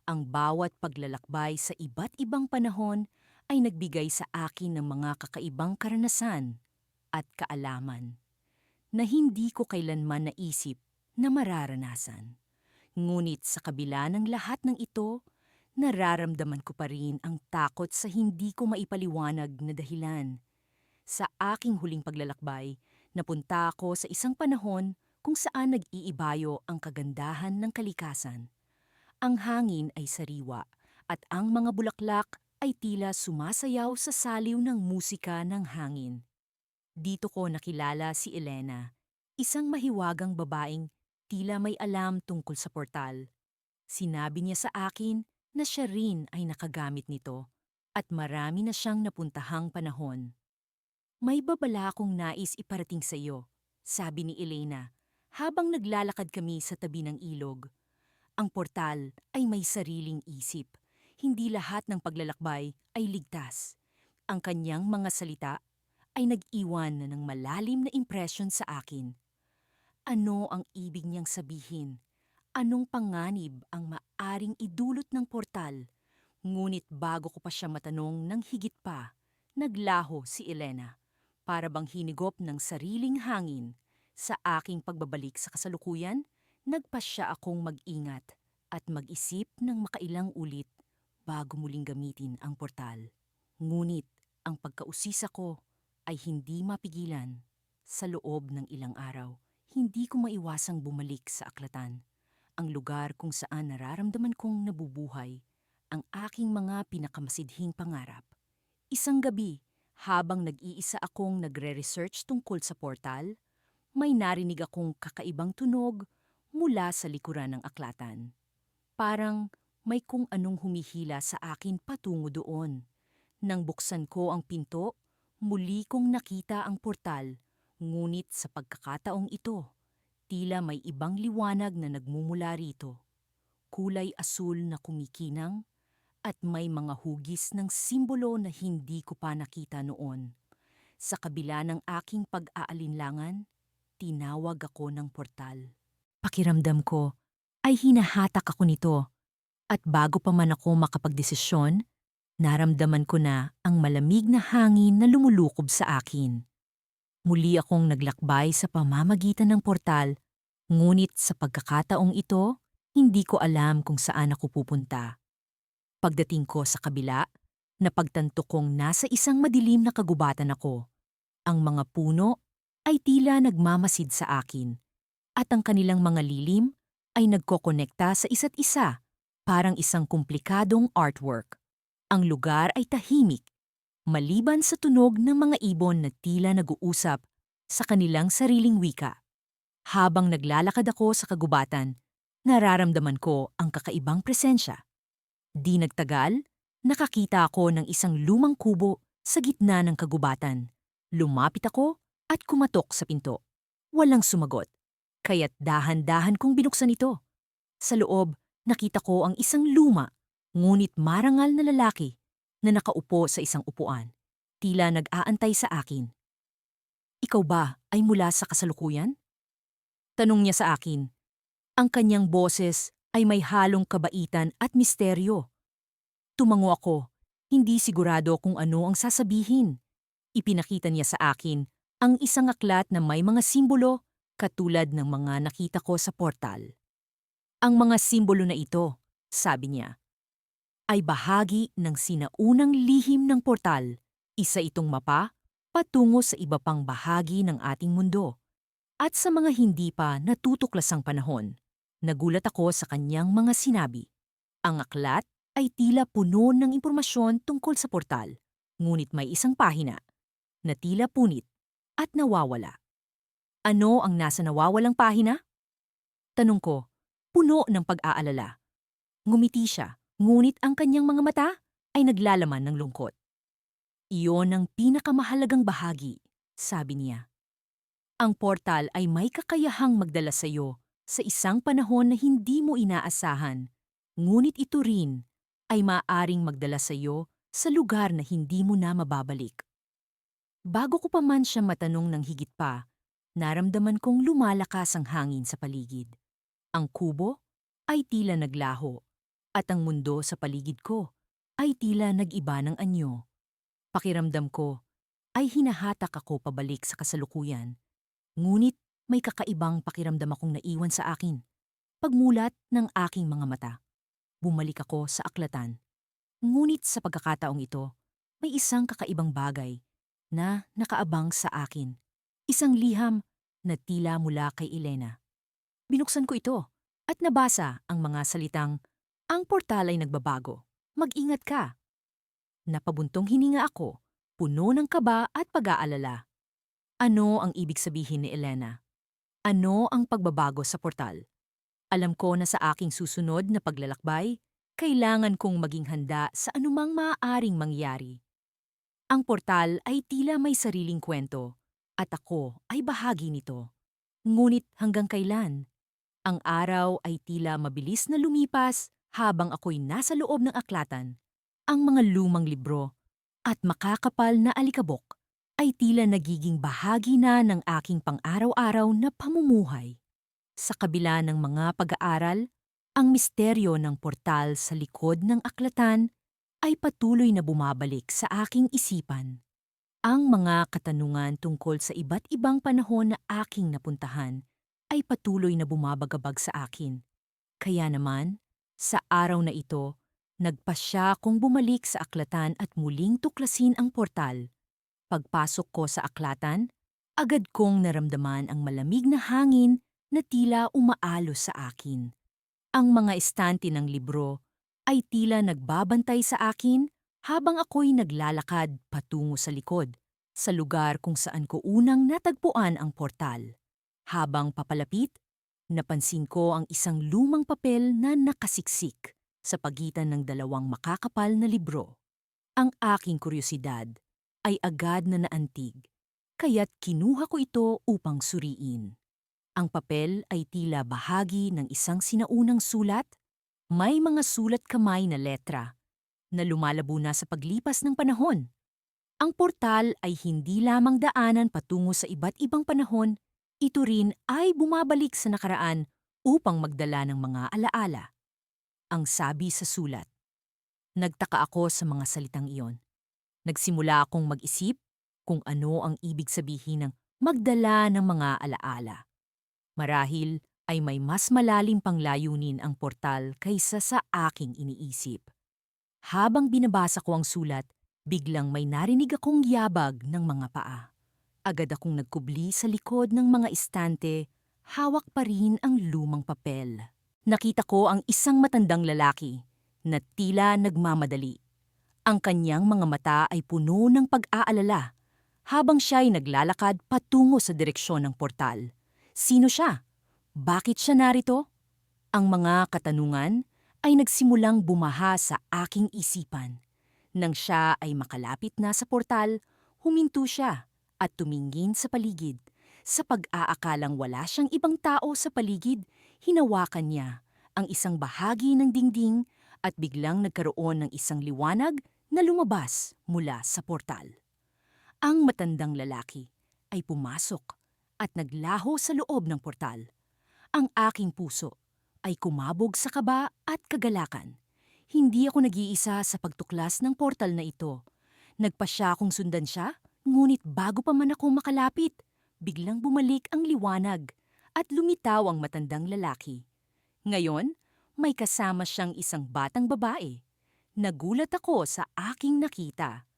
Ang bawat paglalakbay sa iba't ibang panahon ay nagbigay sa akin ng mga kakaibang karanasan at kaalaman na hindi ko kailanman naisip na mararanasan. Ngunit sa kabila ng lahat ng ito, nararamdaman ko pa rin ang takot sa hindi ko maipaliwanag na dahilan. Sa aking huling paglalakbay, napunta ako sa isang panahon kung saan nag-iibayo ang kagandahan ng kalikasan. Ang hangin ay sariwa at ang mga bulaklak ay tila sumasayaw sa saliw ng musika ng hangin. Dito ko nakilala si Elena, isang mahiwagang babaeng tila may alam tungkol sa portal. Sinabi niya sa akin na siya rin ay nakagamit nito at marami na siyang napuntahang panahon. May babala akong nais iparating sa iyo, sabi ni Elena, habang naglalakad kami sa tabi ng ilog. Ang portal ay may sariling isip. Hindi lahat ng paglalakbay ay ligtas. Ang kanyang mga salita ay nag-iwan na ng malalim na impresyon sa akin. Ano ang ibig niyang sabihin? Anong panganib ang maaring idulot ng portal? Ngunit bago ko pa siya matanong ng higit pa, naglaho si Elena. Para bang hinigop ng sariling hangin. Sa aking pagbabalik sa kasalukuyan, nagpasya akong mag-ingat at mag-isip ng makailang ulit bago muling gamitin ang portal. Ngunit ang pagkausisa ko ay hindi mapigilan. Sa loob ng ilang araw, hindi ko maiwasang bumalik sa aklatan, ang lugar kung saan nararamdaman kong nabubuhay ang aking mga pinakamasidhing pangarap. Isang gabi, habang nag-iisa akong nagre-research tungkol sa portal, may narinig akong kakaibang tunog mula sa likuran ng aklatan. Parang may kung anong humihila sa akin patungo doon. Nang buksan ko ang pinto, muli kong nakita ang portal, ngunit sa pagkakataong ito, tila may ibang liwanag na nagmumula rito. Kulay asul na kumikinang at may mga hugis ng simbolo na hindi ko pa nakita noon. Sa kabila ng aking pag-aalinlangan, tinawag ako ng portal. Pakiramdam ko ay hinahatak ako nito at bago pa man ako makapagdesisyon, naramdaman ko na ang malamig na hangin na lumulukob sa akin. Muli akong naglakbay sa pamamagitan ng portal, ngunit sa pagkakataong ito, hindi ko alam kung saan ako pupunta. Pagdating ko sa kabila, napagtanto kong nasa isang madilim na kagubatan ako. Ang mga puno ay tila nagmamasid sa akin, at ang kanilang mga lilim ay nagkokonekta sa isa't isa, parang isang komplikadong artwork. Ang lugar ay tahimik, maliban sa tunog ng mga ibon na tila nag-uusap sa kanilang sariling wika. Habang naglalakad ako sa kagubatan, nararamdaman ko ang kakaibang presensya. Di nagtagal, nakakita ako ng isang lumang kubo sa gitna ng kagubatan. Lumapit ako at kumatok sa pinto. Walang sumagot, kaya't dahan-dahan kong binuksan ito. Sa loob, nakita ko ang isang luma, ngunit marangal na lalaki na nakaupo sa isang upuan. Tila nag-aantay sa akin. Ikaw ba ay mula sa kasalukuyan? Tanong niya sa akin. Ang kanyang boses ay may halong kabaitan at misteryo. Tumango ako, hindi sigurado kung ano ang sasabihin. Ipinakita niya sa akin ang isang aklat na may mga simbolo katulad ng mga nakita ko sa portal. Ang mga simbolo na ito, sabi niya, ay bahagi ng sinaunang lihim ng portal. Isa itong mapa patungo sa iba pang bahagi ng ating mundo. At sa mga hindi pa natutuklasang panahon, nagulat ako sa kanyang mga sinabi. Ang aklat ay tila puno ng impormasyon tungkol sa portal, ngunit may isang pahina na tila punit at nawawala. Ano ang nasa nawawalang pahina? Tanong ko, puno ng pag-aalala. Ngumiti siya, ngunit ang kanyang mga mata ay naglalaman ng lungkot. Iyon ang pinakamahalagang bahagi, sabi niya. Ang portal ay may kakayahang magdala sa iyo sa isang panahon na hindi mo inaasahan, ngunit ito rin ay maaaring magdala sa iyo sa lugar na hindi mo na mababalik. Bago ko pa man siya matanong ng higit pa, naramdaman kong lumalakas ang hangin sa paligid. Ang kubo ay tila naglaho at ang mundo sa paligid ko ay tila nag-iba ng anyo. Pakiramdam ko ay hinahatak ako pabalik sa kasalukuyan. Ngunit may kakaibang pakiramdam akong naiwan sa akin. Pagmulat ng aking mga mata, bumalik ako sa aklatan. Ngunit sa pagkakataong ito, may isang kakaibang bagay na nakaabang sa akin. Isang liham na tila mula kay Elena. Binuksan ko ito at nabasa ang mga salitang, "Ang portal ay nagbabago. Mag-ingat ka." Napabuntong hininga ako, puno ng kaba at pag-aalala. Ano ang ibig sabihin ni Elena? Ano ang pagbabago sa portal? Alam ko na sa aking susunod na paglalakbay, kailangan kong maging handa sa anumang maaaring mangyari. Ang portal ay tila may sariling kwento, at ako ay bahagi nito. Ngunit hanggang kailan? Ang araw ay tila mabilis na lumipas habang ako'y nasa loob ng aklatan. Ang mga lumang libro at makakapal na alikabok ay tila nagiging bahagi na ng aking pang-araw-araw na pamumuhay. Sa kabila ng mga pag-aaral, ang misteryo ng portal sa likod ng aklatan ay patuloy na bumabalik sa aking isipan. Ang mga katanungan tungkol sa iba't ibang panahon na aking napuntahan ay patuloy na bumabagabag sa akin. Kaya naman, sa araw na ito, nagpasya akong bumalik sa aklatan at muling tuklasin ang portal. Pagpasok ko sa aklatan, agad kong naramdaman ang malamig na hangin na tila umaalo sa akin. Ang mga estante ng libro ay tila nagbabantay sa akin habang ako'y naglalakad patungo sa likod, sa lugar kung saan ko unang natagpuan ang portal. Habang papalapit, napansin ko ang isang lumang papel na nakasiksik sa pagitan ng dalawang makakapal na libro. Ang aking kuryosidad ay agad na naantig, kaya't kinuha ko ito upang suriin. Ang papel ay tila bahagi ng isang sinaunang sulat. May mga sulat kamay na letra na lumalabo na sa paglipas ng panahon. Ang portal ay hindi lamang daanan patungo sa iba't ibang panahon, ito rin ay bumabalik sa nakaraan upang magdala ng mga alaala. Ang sabi sa sulat. Nagtaka ako sa mga salitang iyon. Nagsimula akong mag-isip kung ano ang ibig sabihin ng magdala ng mga alaala. Marahil ay may mas malalim pang layunin ang portal kaysa sa aking iniisip. Habang binabasa ko ang sulat, biglang may narinig akong yabag ng mga paa. Agad akong nagkubli sa likod ng mga istante, hawak pa rin ang lumang papel. Nakita ko ang isang matandang lalaki na tila nagmamadali. Ang kanyang mga mata ay puno ng pag-aalala habang siya ay naglalakad patungo sa direksyon ng portal. Sino siya? Bakit siya narito? Ang mga katanungan ay nagsimulang bumaha sa aking isipan. Nang siya ay makalapit na sa portal, huminto siya at tumingin sa paligid. Sa pag-aakalang wala siyang ibang tao sa paligid, hinawakan niya ang isang bahagi ng dingding at biglang nagkaroon ng isang liwanag na lumabas mula sa portal. Ang matandang lalaki ay pumasok at naglaho sa loob ng portal. Ang aking puso ay kumabog sa kaba at kagalakan. Hindi ako nag-iisa sa pagtuklas ng portal na ito. Nagpasya akong sundan siya, ngunit bago pa man ako makalapit, biglang bumalik ang liwanag at lumitaw ang matandang lalaki. Ngayon, may kasama siyang isang batang babae. Nagulat ako sa aking nakita.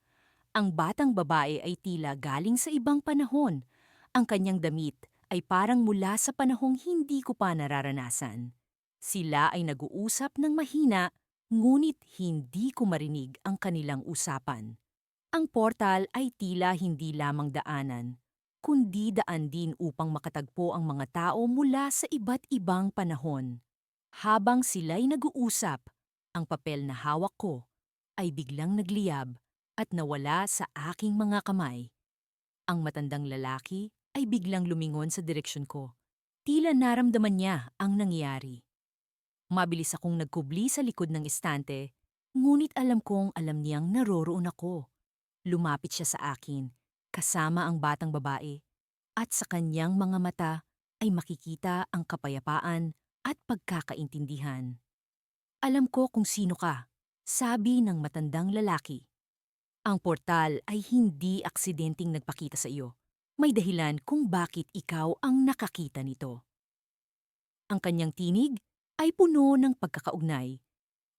Ang batang babae ay tila galing sa ibang panahon. Ang kanyang damit ay parang mula sa panahong hindi ko pa nararanasan. Sila ay nag-uusap ng mahina, ngunit hindi ko marinig ang kanilang usapan. Ang portal ay tila hindi lamang daanan, kundi daan din upang makatagpo ang mga tao mula sa iba't ibang panahon. Habang sila'y nag-uusap, ang papel na hawak ko ay biglang nagliyab at nawala sa aking mga kamay. Ang matandang lalaki ay biglang lumingon sa direksyon ko. Tila naramdaman niya ang nangyari. Mabilis akong nagkubli sa likod ng estante, ngunit alam kong alam niyang naroroon ako. Lumapit siya sa akin, kasama ang batang babae, at sa kanyang mga mata ay makikita ang kapayapaan at pagkakaintindihan. Alam ko kung sino ka, sabi ng matandang lalaki. Ang portal ay hindi aksidenteng nagpakita sa iyo. May dahilan kung bakit ikaw ang nakakita nito. Ang kanyang tinig ay puno ng pagkakaugnay.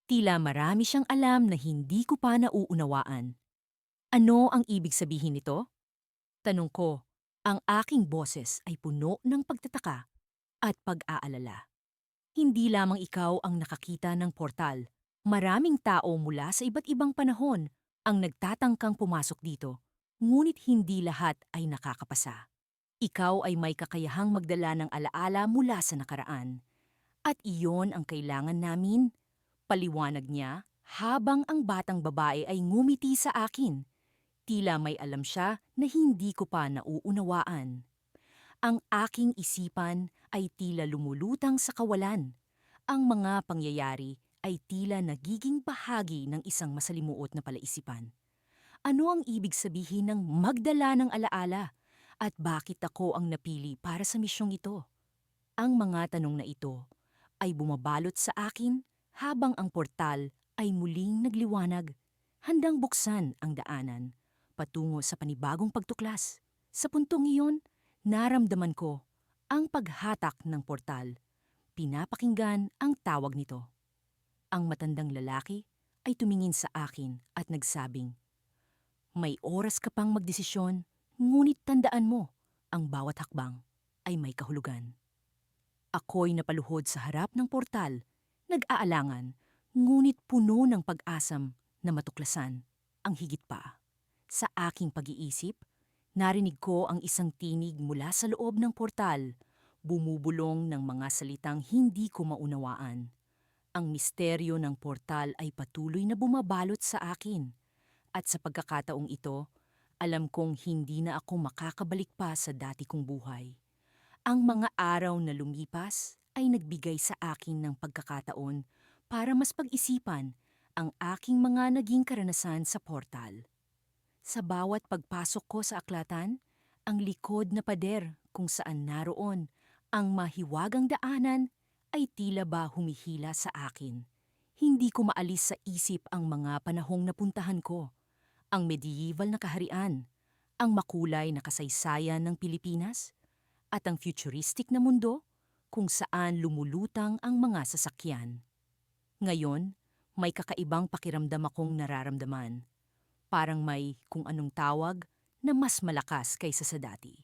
Tila marami siyang alam na hindi ko pa nauunawaan. Ano ang ibig sabihin nito? Tanong ko, ang aking boses ay puno ng pagtataka at pag-aalala. Hindi lamang ikaw ang nakakita ng portal. Maraming tao mula sa iba't ibang panahon ang nagtatangkang pumasok dito, ngunit hindi lahat ay nakakapasa. Ikaw ay may kakayahang magdala ng alaala mula sa nakaraan. At iyon ang kailangan namin, paliwanag niya habang ang batang babae ay ngumiti sa akin. Tila may alam siya na hindi ko pa nauunawaan. Ang aking isipan ay tila lumulutang sa kawalan. Ang mga pangyayari ay tila nagiging bahagi ng isang masalimuot na palaisipan. Ano ang ibig sabihin ng magdala ng alaala? At bakit ako ang napili para sa misyong ito? Ang mga tanong na ito ay bumabalot sa akin habang ang portal ay muling nagliwanag, handang buksan ang daanan patungo sa panibagong pagtuklas. Sa puntong iyon, naramdaman ko ang paghatak ng portal. Pinapakinggan ang tawag nito. Ang matandang lalaki ay tumingin sa akin at nagsabing, "May oras ka pang magdesisyon, ngunit tandaan mo, ang bawat hakbang ay may kahulugan." Ako'y napaluhod sa harap ng portal, nag-aalangan, ngunit puno ng pag-asam na matuklasan ang higit pa. Sa aking pag-iisip, narinig ko ang isang tinig mula sa loob ng portal, bumubulong ng mga salitang hindi ko maunawaan. Ang misteryo ng portal ay patuloy na bumabalot sa akin. At sa pagkakataong ito, alam kong hindi na ako makakabalik pa sa dati kong buhay. Ang mga araw na lumipas ay nagbigay sa akin ng pagkakataon para mas pag-isipan ang aking mga naging karanasan sa portal. Sa bawat pagpasok ko sa aklatan, ang likod na pader kung saan naroon ang mahiwagang daanan ay tila ba humihila sa akin. Hindi ko maalis sa isip ang mga panahong napuntahan ko, ang medieval na kaharian, ang makulay na kasaysayan ng Pilipinas, at ang futuristic na mundo kung saan lumulutang ang mga sasakyan. Ngayon, may kakaibang pakiramdam akong nararamdaman. Parang may kung anong tawag na mas malakas kaysa sa dati.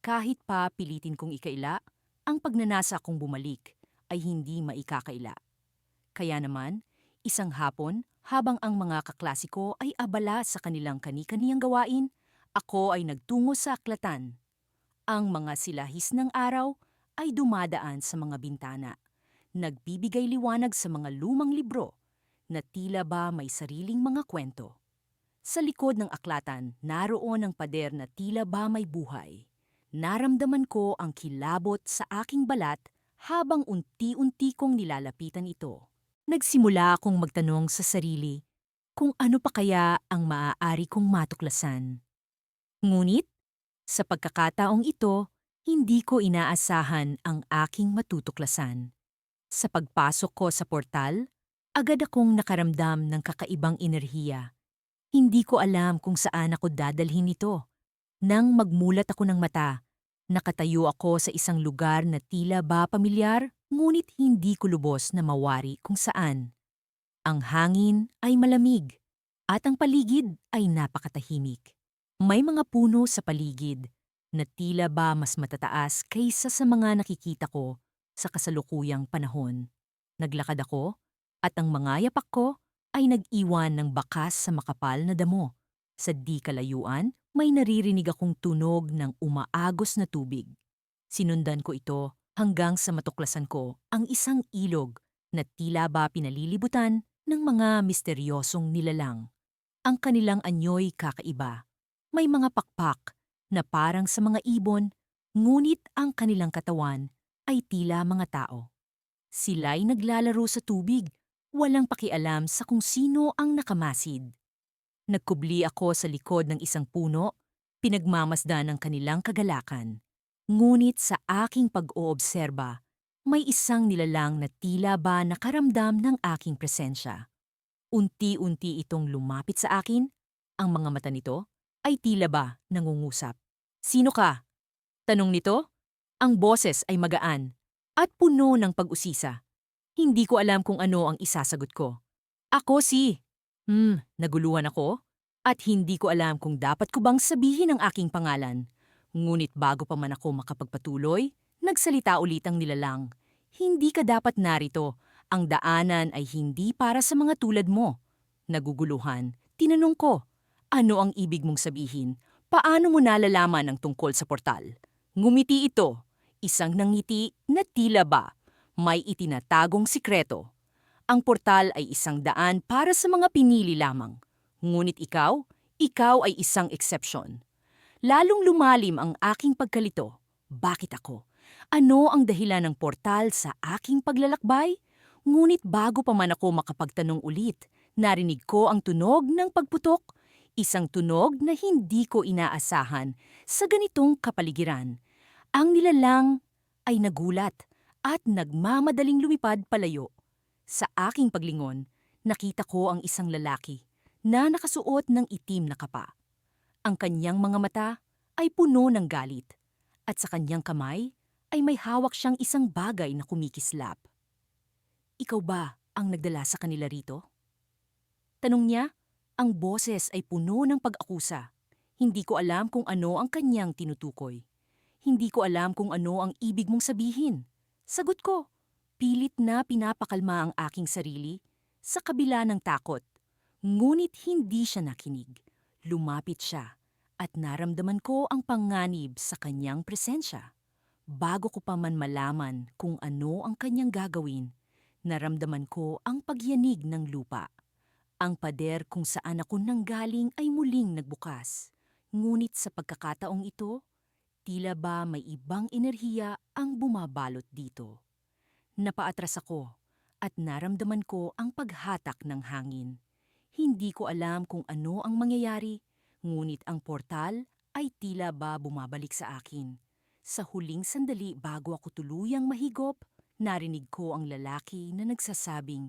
Kahit pa pilitin kong ikaila, ang pagnanasa kong bumalik ay hindi maikakaila. Kaya naman, isang hapon, habang ang mga kaklasiko ay abala sa kanilang kani-kaniyang gawain, ako ay nagtungo sa aklatan. Ang mga silahis ng araw ay dumadaan sa mga bintana, nagbibigay liwanag sa mga lumang libro na tila ba may sariling mga kwento. Sa likod ng aklatan, naroon ang pader na tila ba may buhay. Naramdaman ko ang kilabot sa aking balat habang unti-unti kong nilalapitan ito. Nagsimula akong magtanong sa sarili kung ano pa kaya ang maaari kong matuklasan. Ngunit, sa pagkakataong ito, hindi ko inaasahan ang aking matutuklasan. Sa pagpasok ko sa portal, agad akong nakaramdam ng kakaibang enerhiya. Hindi ko alam kung saan ako dadalhin ito. Nang magmulat ako ng mata, nakatayo ako sa isang lugar na tila ba pamilyar, ngunit hindi ko lubos na mawari kung saan. Ang hangin ay malamig at ang paligid ay napakatahimik. May mga puno sa paligid na tila ba mas matataas kaysa sa mga nakikita ko sa kasalukuyang panahon. Naglakad ako at ang mga yapak ko ay nag-iwan ng bakas sa makapal na damo. Sa di kalayuan, may naririnig akong tunog ng umaagos na tubig. Sinundan ko ito hanggang sa matuklasan ko ang isang ilog na tila ba pinalilibutan ng mga misteryosong nilalang. Ang kanilang anyo'y kakaiba. May mga pakpak na parang sa mga ibon, ngunit ang kanilang katawan ay tila mga tao. Sila'y naglalaro sa tubig, walang pakialam sa kung sino ang nakamasid. Nagkubli ako sa likod ng isang puno, pinagmamasdan ng kanilang kagalakan. Ngunit sa aking pag-oobserba, may isang nilalang na tila ba nakaramdam ng aking presensya. Unti-unti itong lumapit sa akin, ang mga mata nito ay tila ba nangungusap. "Sino ka?" Tanong nito. Ang boses ay magaan at puno ng pag-usisa. Hindi ko alam kung ano ang isasagot ko. "Ako si..." Naguluhan ako at hindi ko alam kung dapat ko bang sabihin ang aking pangalan. Ngunit bago pa man ako makapagpatuloy, nagsalita ulit ang nilalang. "Hindi ka dapat narito. Ang daanan ay hindi para sa mga tulad mo." Naguguluhan, tinanong ko, "Ano ang ibig mong sabihin? Paano mo nalalaman ang tungkol sa portal?" Ngumiti ito, isang nangiti na tila ba may itinatagong sikreto. Ang portal ay isang daan para sa mga pinili lamang. Ngunit ikaw ay isang exception. Lalong lumalim ang aking pagkalito. Bakit ako? Ano ang dahilan ng portal sa aking paglalakbay? Ngunit bago pa man ako makapagtanong ulit, narinig ko ang tunog ng pagputok. Isang tunog na hindi ko inaasahan sa ganitong kapaligiran. Ang nilalang ay nagulat at nagmamadaling lumipad palayo. Sa aking paglingon, nakita ko ang isang lalaki na nakasuot ng itim na kapa. Ang kanyang mga mata ay puno ng galit at sa kanyang kamay ay may hawak siyang isang bagay na kumikislap. "Ikaw ba ang nagdala sa kanila rito?" Tanong niya. Ang boses ay puno ng pag-akusa. Hindi ko alam kung ano ang kanyang tinutukoy. Hindi ko alam kung ano ang ibig mong sabihin. Sagot ko, pilit na pinapakalma ang aking sarili sa kabila ng takot. Ngunit hindi siya nakinig. Lumapit siya at naramdaman ko ang panganib sa kanyang presensya. Bago ko pa man malaman kung ano ang kanyang gagawin, naramdaman ko ang pagyanig ng lupa. Ang pader kung saan ako nanggaling ay muling nagbukas. Ngunit sa pagkakataong ito, tila ba may ibang enerhiya ang bumabalot dito. Napaatras ako at naramdaman ko ang paghatak ng hangin. Hindi ko alam kung ano ang mangyayari, ngunit ang portal ay tila ba bumabalik sa akin. Sa huling sandali bago ako tuluyang mahigop, narinig ko ang lalaki na nagsasabing,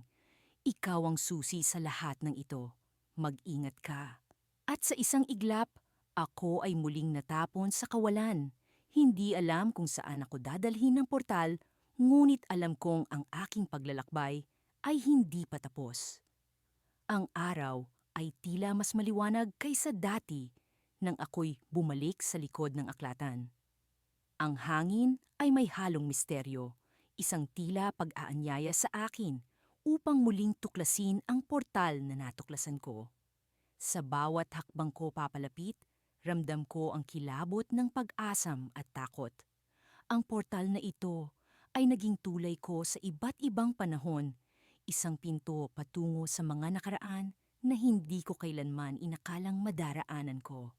"Ikaw ang susi sa lahat ng ito. Mag-ingat ka." At sa isang iglap, ako ay muling natapon sa kawalan. Hindi alam kung saan ako dadalhin ng portal, ngunit alam kong ang aking paglalakbay ay hindi pa tapos. Ang araw ay tila mas maliwanag kaysa dati nang ako'y bumalik sa likod ng aklatan. Ang hangin ay may halong misteryo, isang tila pag-aanyaya sa akin upang muling tuklasin ang portal na natuklasan ko. Sa bawat hakbang ko papalapit, ramdam ko ang kilabot ng pag-asam at takot. Ang portal na ito ay naging tulay ko sa iba't ibang panahon, isang pinto patungo sa mga nakaraan na hindi ko kailanman inakalang madaraanan ko.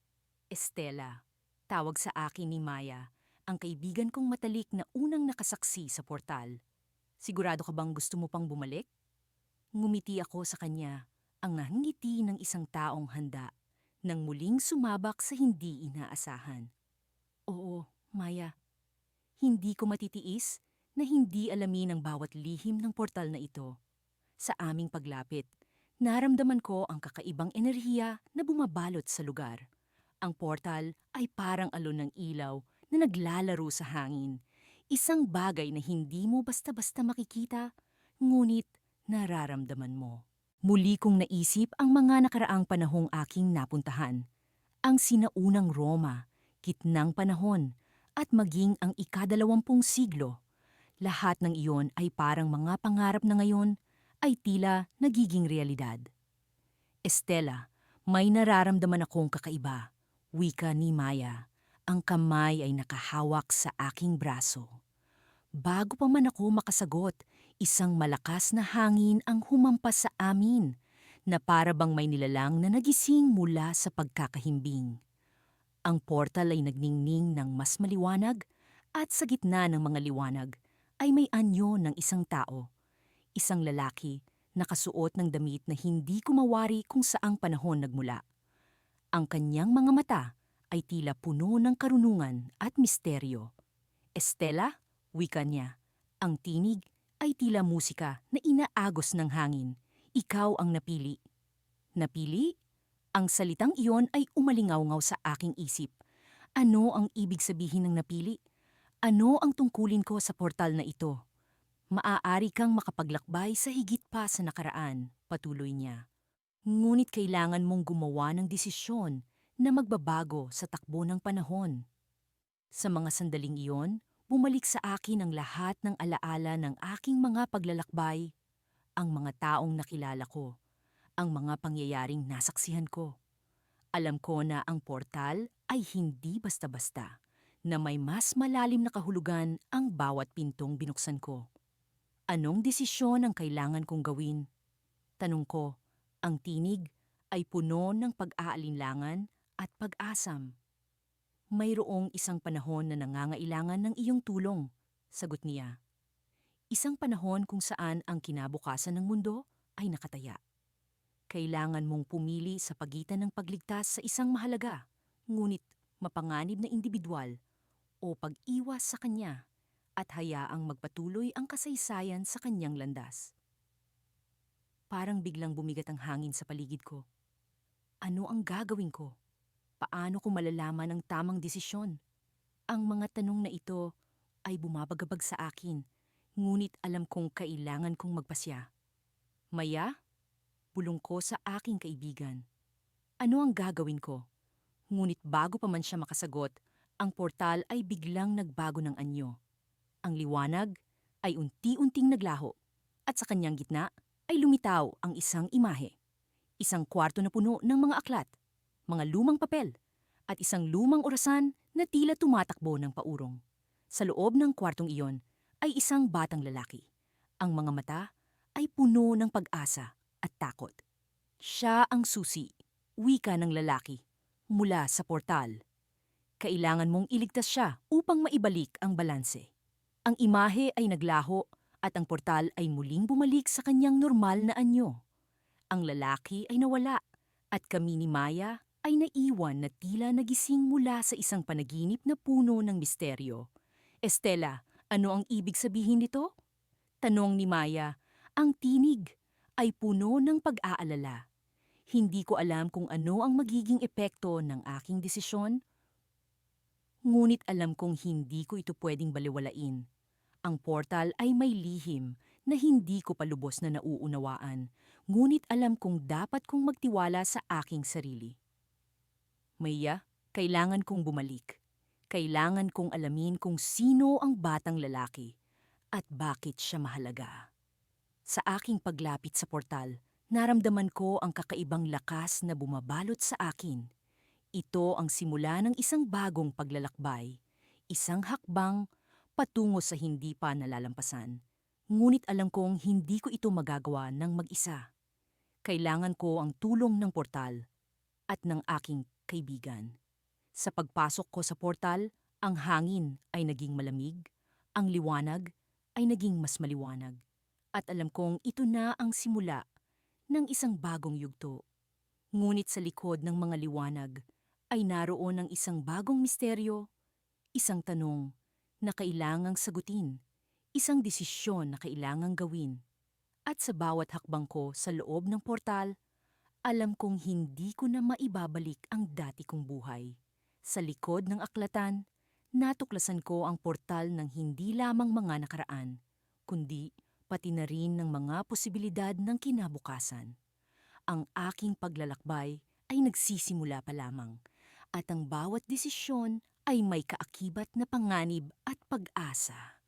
Estela, tawag sa akin ni Maya, ang kaibigan kong matalik na unang nakasaksi sa portal. "Sigurado ka bang gusto mo pang bumalik?" Ngumiti ako sa kanya, ang ngiti ng isang taong handa, nang muling sumabak sa hindi inaasahan. "Oo, Maya, hindi ko matitiis na hindi alamin ang bawat lihim ng portal na ito. Sa aming paglapit, naramdaman ko ang kakaibang enerhiya na bumabalot sa lugar. Ang portal ay parang alon ng ilaw na naglalaro sa hangin. Isang bagay na hindi mo basta-basta makikita, ngunit nararamdaman mo. Muli kong naisip ang mga nakaraang panahong aking napuntahan. Ang sinaunang Roma, gitnang panahon, at maging ang ika-20 siglo. Lahat ng iyon ay parang mga pangarap na ngayon ay tila nagiging realidad. Estela, may nararamdaman akong kakaiba. Wika ni Maya. Ang kamay ay nakahawak sa aking braso. Bago pa man ako makasagot, isang malakas na hangin ang humampas sa amin na para bang may nilalang na nagising mula sa pagkakahimbing. Ang portal ay nagningning ng mas maliwanag at sa gitna ng mga liwanag ay may anyo ng isang tao, isang lalaki, nakasuot ng damit na hindi ko mawari kung saang panahon nagmula. Ang kanyang mga mata ay tila puno ng karunungan at misteryo. Estela, wika niya. Ang tinig ay tila musika na inaagos ng hangin. Ikaw ang napili. Napili? Ang salitang iyon ay umalingaw-ngaw sa aking isip. Ano ang ibig sabihin ng napili? Ano ang tungkulin ko sa portal na ito? Maaari kang makapaglakbay sa higit pa sa nakaraan, patuloy niya. Ngunit kailangan mong gumawa ng desisyon na magbabago sa takbo ng panahon. Sa mga sandaling iyon, bumalik sa akin ang lahat ng alaala ng aking mga paglalakbay, ang mga taong nakilala ko, ang mga pangyayaring nasaksihan ko. Alam ko na ang portal ay hindi basta-basta, na may mas malalim na kahulugan ang bawat pintong binuksan ko. Anong desisyon ang kailangan kong gawin? Tanong ko, ang tinig ay puno ng pag-aalinlangan at pag-asam. Mayroong isang panahon na nangangailangan ng iyong tulong, sagot niya. Isang panahon kung saan ang kinabukasan ng mundo ay nakataya. Kailangan mong pumili sa pagitan ng pagligtas sa isang mahalaga, ngunit mapanganib na individual o pag-iwas sa kanya at hayaang magpatuloy ang kasaysayan sa kanyang landas. Parang biglang bumigat ang hangin sa paligid ko. Ano ang gagawin ko? Paano ko malalaman ang tamang desisyon? Ang mga tanong na ito ay bumabagabag sa akin, ngunit alam kong kailangan kong magpasya. Maya, bulong ko sa aking kaibigan. Ano ang gagawin ko? Ngunit bago pa man siya makasagot, ang portal ay biglang nagbago ng anyo. Ang liwanag ay unti-unting naglaho at sa kanyang gitna ay lumitaw ang isang imahe. Isang kwarto na puno ng mga aklat, mga lumang papel, at isang lumang orasan na tila tumatakbo ng paurong. Sa loob ng kwartong iyon ay isang batang lalaki. Ang mga mata ay puno ng pag-asa at takot. Siya ang susi, wika ng lalaki, mula sa portal. Kailangan mong iligtas siya upang maibalik ang balanse. Ang imahe ay naglaho at ang portal ay muling bumalik sa kanyang normal na anyo. Ang lalaki ay nawala at kami ni Maya ay naiwan na tila nagising mula sa isang panaginip na puno ng misteryo. Estela, ano ang ibig sabihin nito? Tanong ni Maya. Ang tinig ay puno ng pag-aalala. Hindi ko alam kung ano ang magiging epekto ng aking desisyon, ngunit alam kong hindi ko ito pwedeng baliwalain. Ang portal ay may lihim na hindi ko pa lubos na nauunawaan, ngunit alam kong dapat kong magtiwala sa aking sarili. Maya, kailangan kong bumalik. Kailangan kong alamin kung sino ang batang lalaki at bakit siya mahalaga. Sa aking paglapit sa portal, naramdaman ko ang kakaibang lakas na bumabalot sa akin. Ito ang simula ng isang bagong paglalakbay, isang hakbang patungo sa hindi pa nalalampasan. Ngunit alam kong hindi ko ito magagawa ng mag-isa. Kailangan ko ang tulong ng portal at ng aking kaibigan. Sa pagpasok ko sa portal, ang hangin ay naging malamig, ang liwanag ay naging mas maliwanag. At alam kong ito na ang simula ng isang bagong yugto. Ngunit sa likod ng mga liwanag ay naroon ang isang bagong misteryo, isang tanong na kailangang sagutin, isang desisyon na kailangang gawin. At sa bawat hakbang ko sa loob ng portal, alam kong hindi ko na maibabalik ang dati kong buhay. Sa likod ng aklatan, natuklasan ko ang portal ng hindi lamang mga nakaraan, kundi pati na rin ng mga posibilidad ng kinabukasan. Ang aking paglalakbay ay nagsisimula pa lamang at ang bawat desisyon ay may kaakibat na panganib at pag-asa.